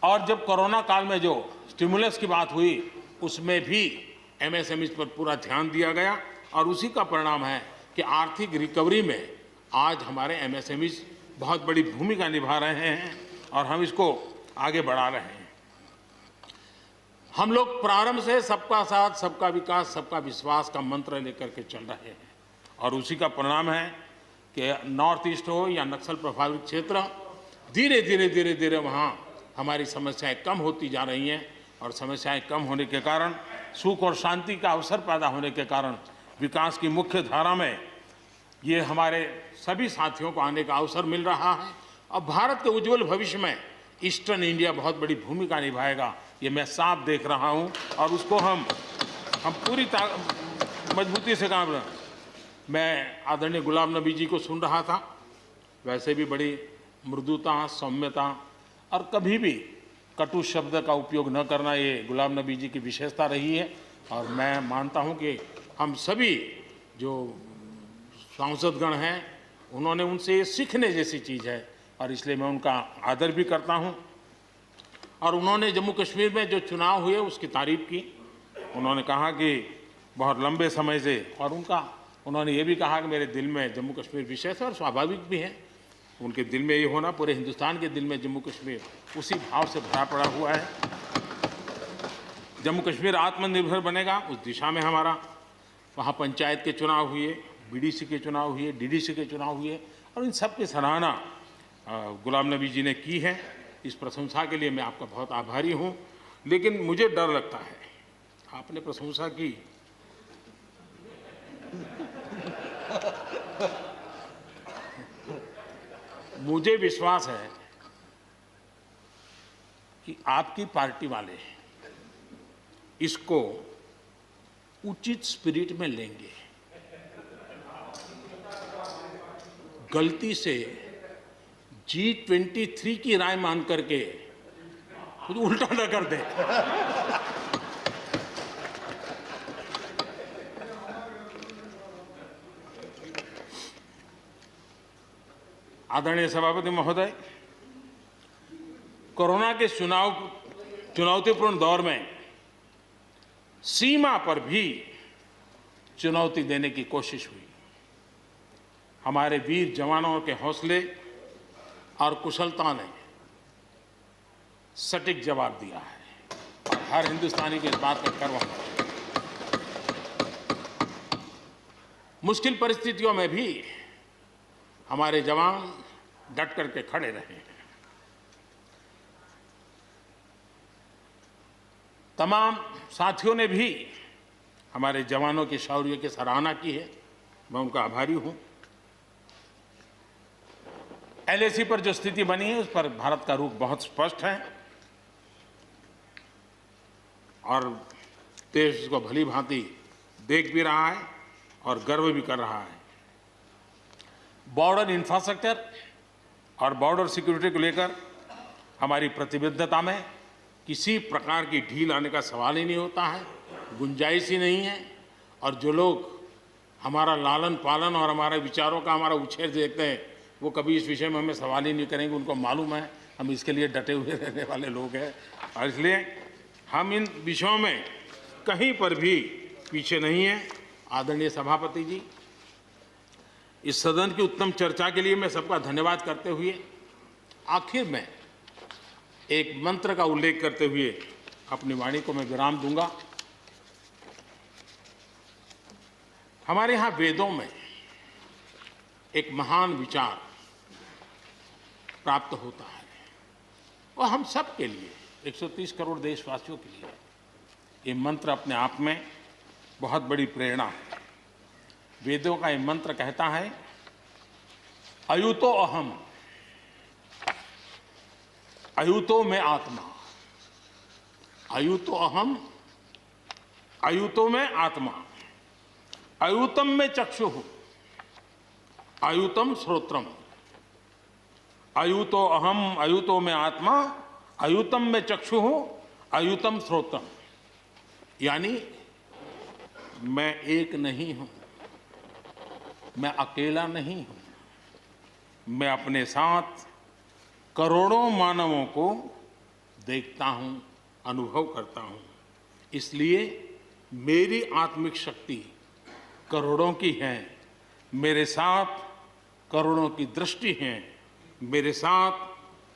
और जब कोरोना काल में जो स्टिमुलस की बात हुई उसमें भी एमएसएमई पर पूरा ध्यान दिया गया और उसी का परिणाम है कि आर्थिक रिकवरी में आज हमारे एमएसएमई बहुत बड़ी भूमिका निभा रहे हैं और हम इसको आगे बढ़ा रहे हैं। हम लोग प्रारंभ से सबका साथ, सबका विकास, सबका विश्वास का मंत्र लेकर के चल रहे हैं और उसी का परिणाम है कि नॉर्थ ईस्ट हो या नक्सल प्रभावित क्षेत्र, धीरे धीरे वहाँ हमारी समस्याएं कम होती जा रही हैं। और समस्याएं कम होने के कारण, सुख और शांति का अवसर पैदा होने के कारण विकास की मुख्य धारा में ये हमारे सभी साथियों को आने का अवसर मिल रहा है। और भारत के उज्जवल भविष्य में ईस्टर्न इंडिया बहुत बड़ी भूमिका निभाएगा, ये मैं साफ देख रहा हूँ और उसको हम पूरी मजबूती से काम रहे। मैं आदरणीय गुलाम नबी जी को सुन रहा था, वैसे भी बड़ी मृदुता, सौम्यता और कभी भी कटु शब्द का उपयोग न करना, ये गुलाम नबी जी की विशेषता रही है। और मैं मानता हूँ कि हम सभी जो सांसदगण हैं उन्होंने उनसे ये सीखने जैसी चीज़ है और इसलिए मैं उनका आदर भी करता हूँ। और उन्होंने जम्मू कश्मीर में जो चुनाव हुए उसकी तारीफ की। उन्होंने कहा कि बहुत लंबे समय से, और उन्होंने ये भी कहा कि मेरे दिल में जम्मू कश्मीर विशेष है और स्वाभाविक भी है। उनके दिल में ये होना, पूरे हिंदुस्तान के दिल में जम्मू कश्मीर उसी भाव से भरा पड़ा हुआ है। जम्मू कश्मीर आत्मनिर्भर बनेगा, उस दिशा में हमारा वहाँ पंचायत के चुनाव हुए, बीडीसी के चुनाव हुए, डीडीसी के चुनाव हुए और इन सब की सराहना गुलाम नबी जी ने की है। इस प्रशंसा के लिए मैं आपका बहुत आभारी हूँ। लेकिन मुझे डर लगता है, आपने प्रशंसा की, मुझे विश्वास है कि आपकी पार्टी वाले इसको उचित स्पिरिट में लेंगे। गलती से G23 की राय मान करके कुछ उल्टा न कर दे। आदरणीय सभापति महोदय, कोरोना के चुनौतीपूर्ण दौर में सीमा पर भी चुनौती देने की कोशिश हुई। हमारे वीर जवानों के हौसले और कुशलता ने सटीक जवाब दिया है और हर हिंदुस्तानी के इस बात का गर्व है। मुश्किल परिस्थितियों में भी हमारे जवान डट करके खड़े रहे हैं। तमाम साथियों ने भी हमारे जवानों के शौर्य की सराहना की है, मैं उनका आभारी हूं। LAC पर जो स्थिति बनी है उस पर भारत का रुख बहुत स्पष्ट है और देश इसको भली भांति देख भी रहा है और गर्व भी कर रहा है। बॉर्डर इंफ्रास्ट्रक्चर और बॉर्डर सिक्योरिटी को लेकर हमारी प्रतिबद्धता में किसी प्रकार की ढील आने का सवाल ही नहीं होता है, गुंजाइश ही नहीं है। और जो लोग हमारा लालन पालन और हमारे विचारों का हमारा उछेर देखते हैं, वो कभी इस विषय में हमें सवाल ही नहीं करेंगे। उनको मालूम है हम इसके लिए डटे हुए रहने वाले लोग हैं और इसलिए हम इन विषयों में कहीं पर भी पीछे नहीं हैं। आदरणीय सभापति जी, इस सदन की उत्तम चर्चा के लिए मैं सबका धन्यवाद करते हुए आखिर में एक मंत्र का उल्लेख करते हुए अपनी वाणी को मैं विराम दूंगा। हमारे यहाँ वेदों में एक महान विचार प्राप्त होता है और हम सब के लिए, 130 करोड़ देशवासियों के लिए ये मंत्र अपने आप में बहुत बड़ी प्रेरणा है। वेदों का ये मंत्र कहता है, अयुतो अहम, अयुतो में आत्मा, अयुतो अहम, अयुतो में आत्मा, अयुतम में चक्षुः, अयुतम श्रोत्रम, अयुतो अहम, अयुतो में आत्मा, अयुतम में चक्षुः, अयुतम श्रोत्रम। यानी मैं एक नहीं हूं, मैं अकेला नहीं हूं, मैं अपने साथ करोड़ों मानवों को देखता हूं, अनुभव करता हूं। इसलिए मेरी आत्मिक शक्ति करोड़ों की है, मेरे साथ करोड़ों की दृष्टि है, मेरे साथ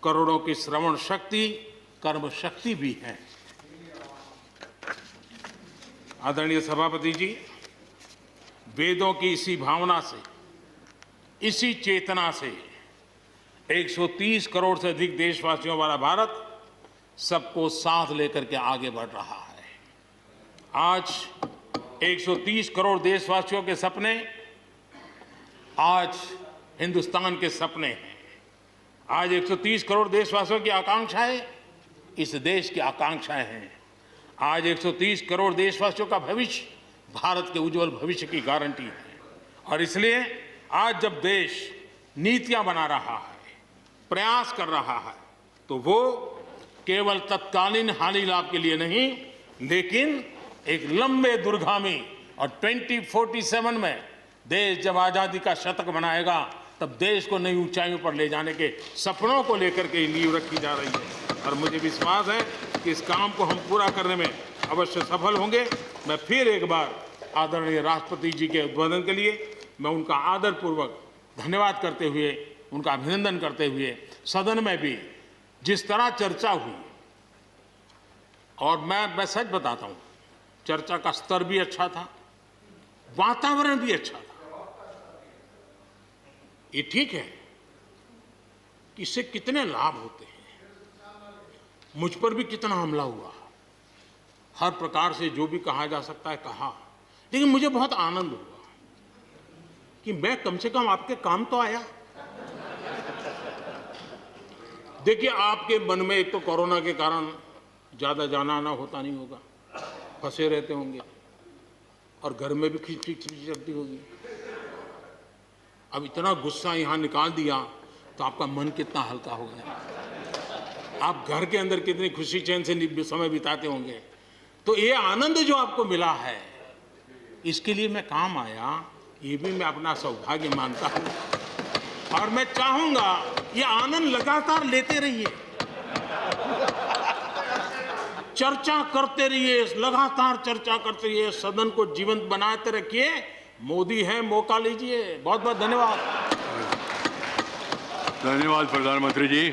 करोड़ों की श्रवण शक्ति, कर्म शक्ति भी है। आदरणीय सभापति जी, वेदों की इसी भावना से, इसी चेतना से 130 करोड़ से अधिक देशवासियों वाला भारत सबको साथ लेकर के आगे बढ़ रहा है। आज 130 करोड़ देशवासियों के सपने आज हिंदुस्तान के सपने हैं। आज 130 करोड़ देशवासियों की आकांक्षाएं इस देश की आकांक्षाएं हैं। आज 130 करोड़ देशवासियों का भविष्य भारत के उज्जवल भविष्य की गारंटी है। और इसलिए आज जब देश नीतियां बना रहा है, प्रयास कर रहा है, तो वो केवल तत्कालीन हानि लाभ के लिए नहीं, लेकिन एक लंबे दूरगामी और 2047 में देश जब आजादी का शतक मनाएगा, तब देश को नई ऊंचाइयों पर ले जाने के सपनों को लेकर के नींव रखी जा रही है। और मुझे विश्वास है कि इस काम को हम पूरा करने में अवश्य सफल होंगे। मैं फिर एक बार आदरणीय राष्ट्रपति जी के उद्बोधन के लिए मैं उनका आदरपूर्वक धन्यवाद करते हुए, उनका अभिनंदन करते हुए, सदन में भी जिस तरह चर्चा हुई, और मैं सच बताता हूं, चर्चा का स्तर भी अच्छा था, वातावरण भी अच्छा था। ये ठीक है कि इससे कितने लाभ होते हैं। मुझ पर भी कितना हमला हुआ, हर प्रकार से जो भी कहा जा सकता है कहा, लेकिन मुझे बहुत आनंद हुआ कि मैं कम से कम आपके काम तो आया। देखिए, आपके मन में एक तो कोरोना के कारण ज्यादा जाना आना होता नहीं होगा, फंसे रहते होंगे और घर में भी खिचखिच चलती होगी। अब इतना गुस्सा यहां निकाल दिया तो आपका मन कितना हल्का हो गया। आप घर के अंदर कितनी खुशी चैन से समय बिताते होंगे। तो ये आनंद जो आपको मिला है, इसके लिए मैं काम आया, ये भी मैं अपना सौभाग्य मानता हूं और मैं चाहूंगा ये आनंद लगातार लेते रहिए, चर्चा करते रहिए, लगातार चर्चा करते रहिए, सदन को जीवंत बनाते रखिए। मोदी है, मौका लीजिए। बहुत बहुत धन्यवाद। धन्यवाद प्रधानमंत्री जी।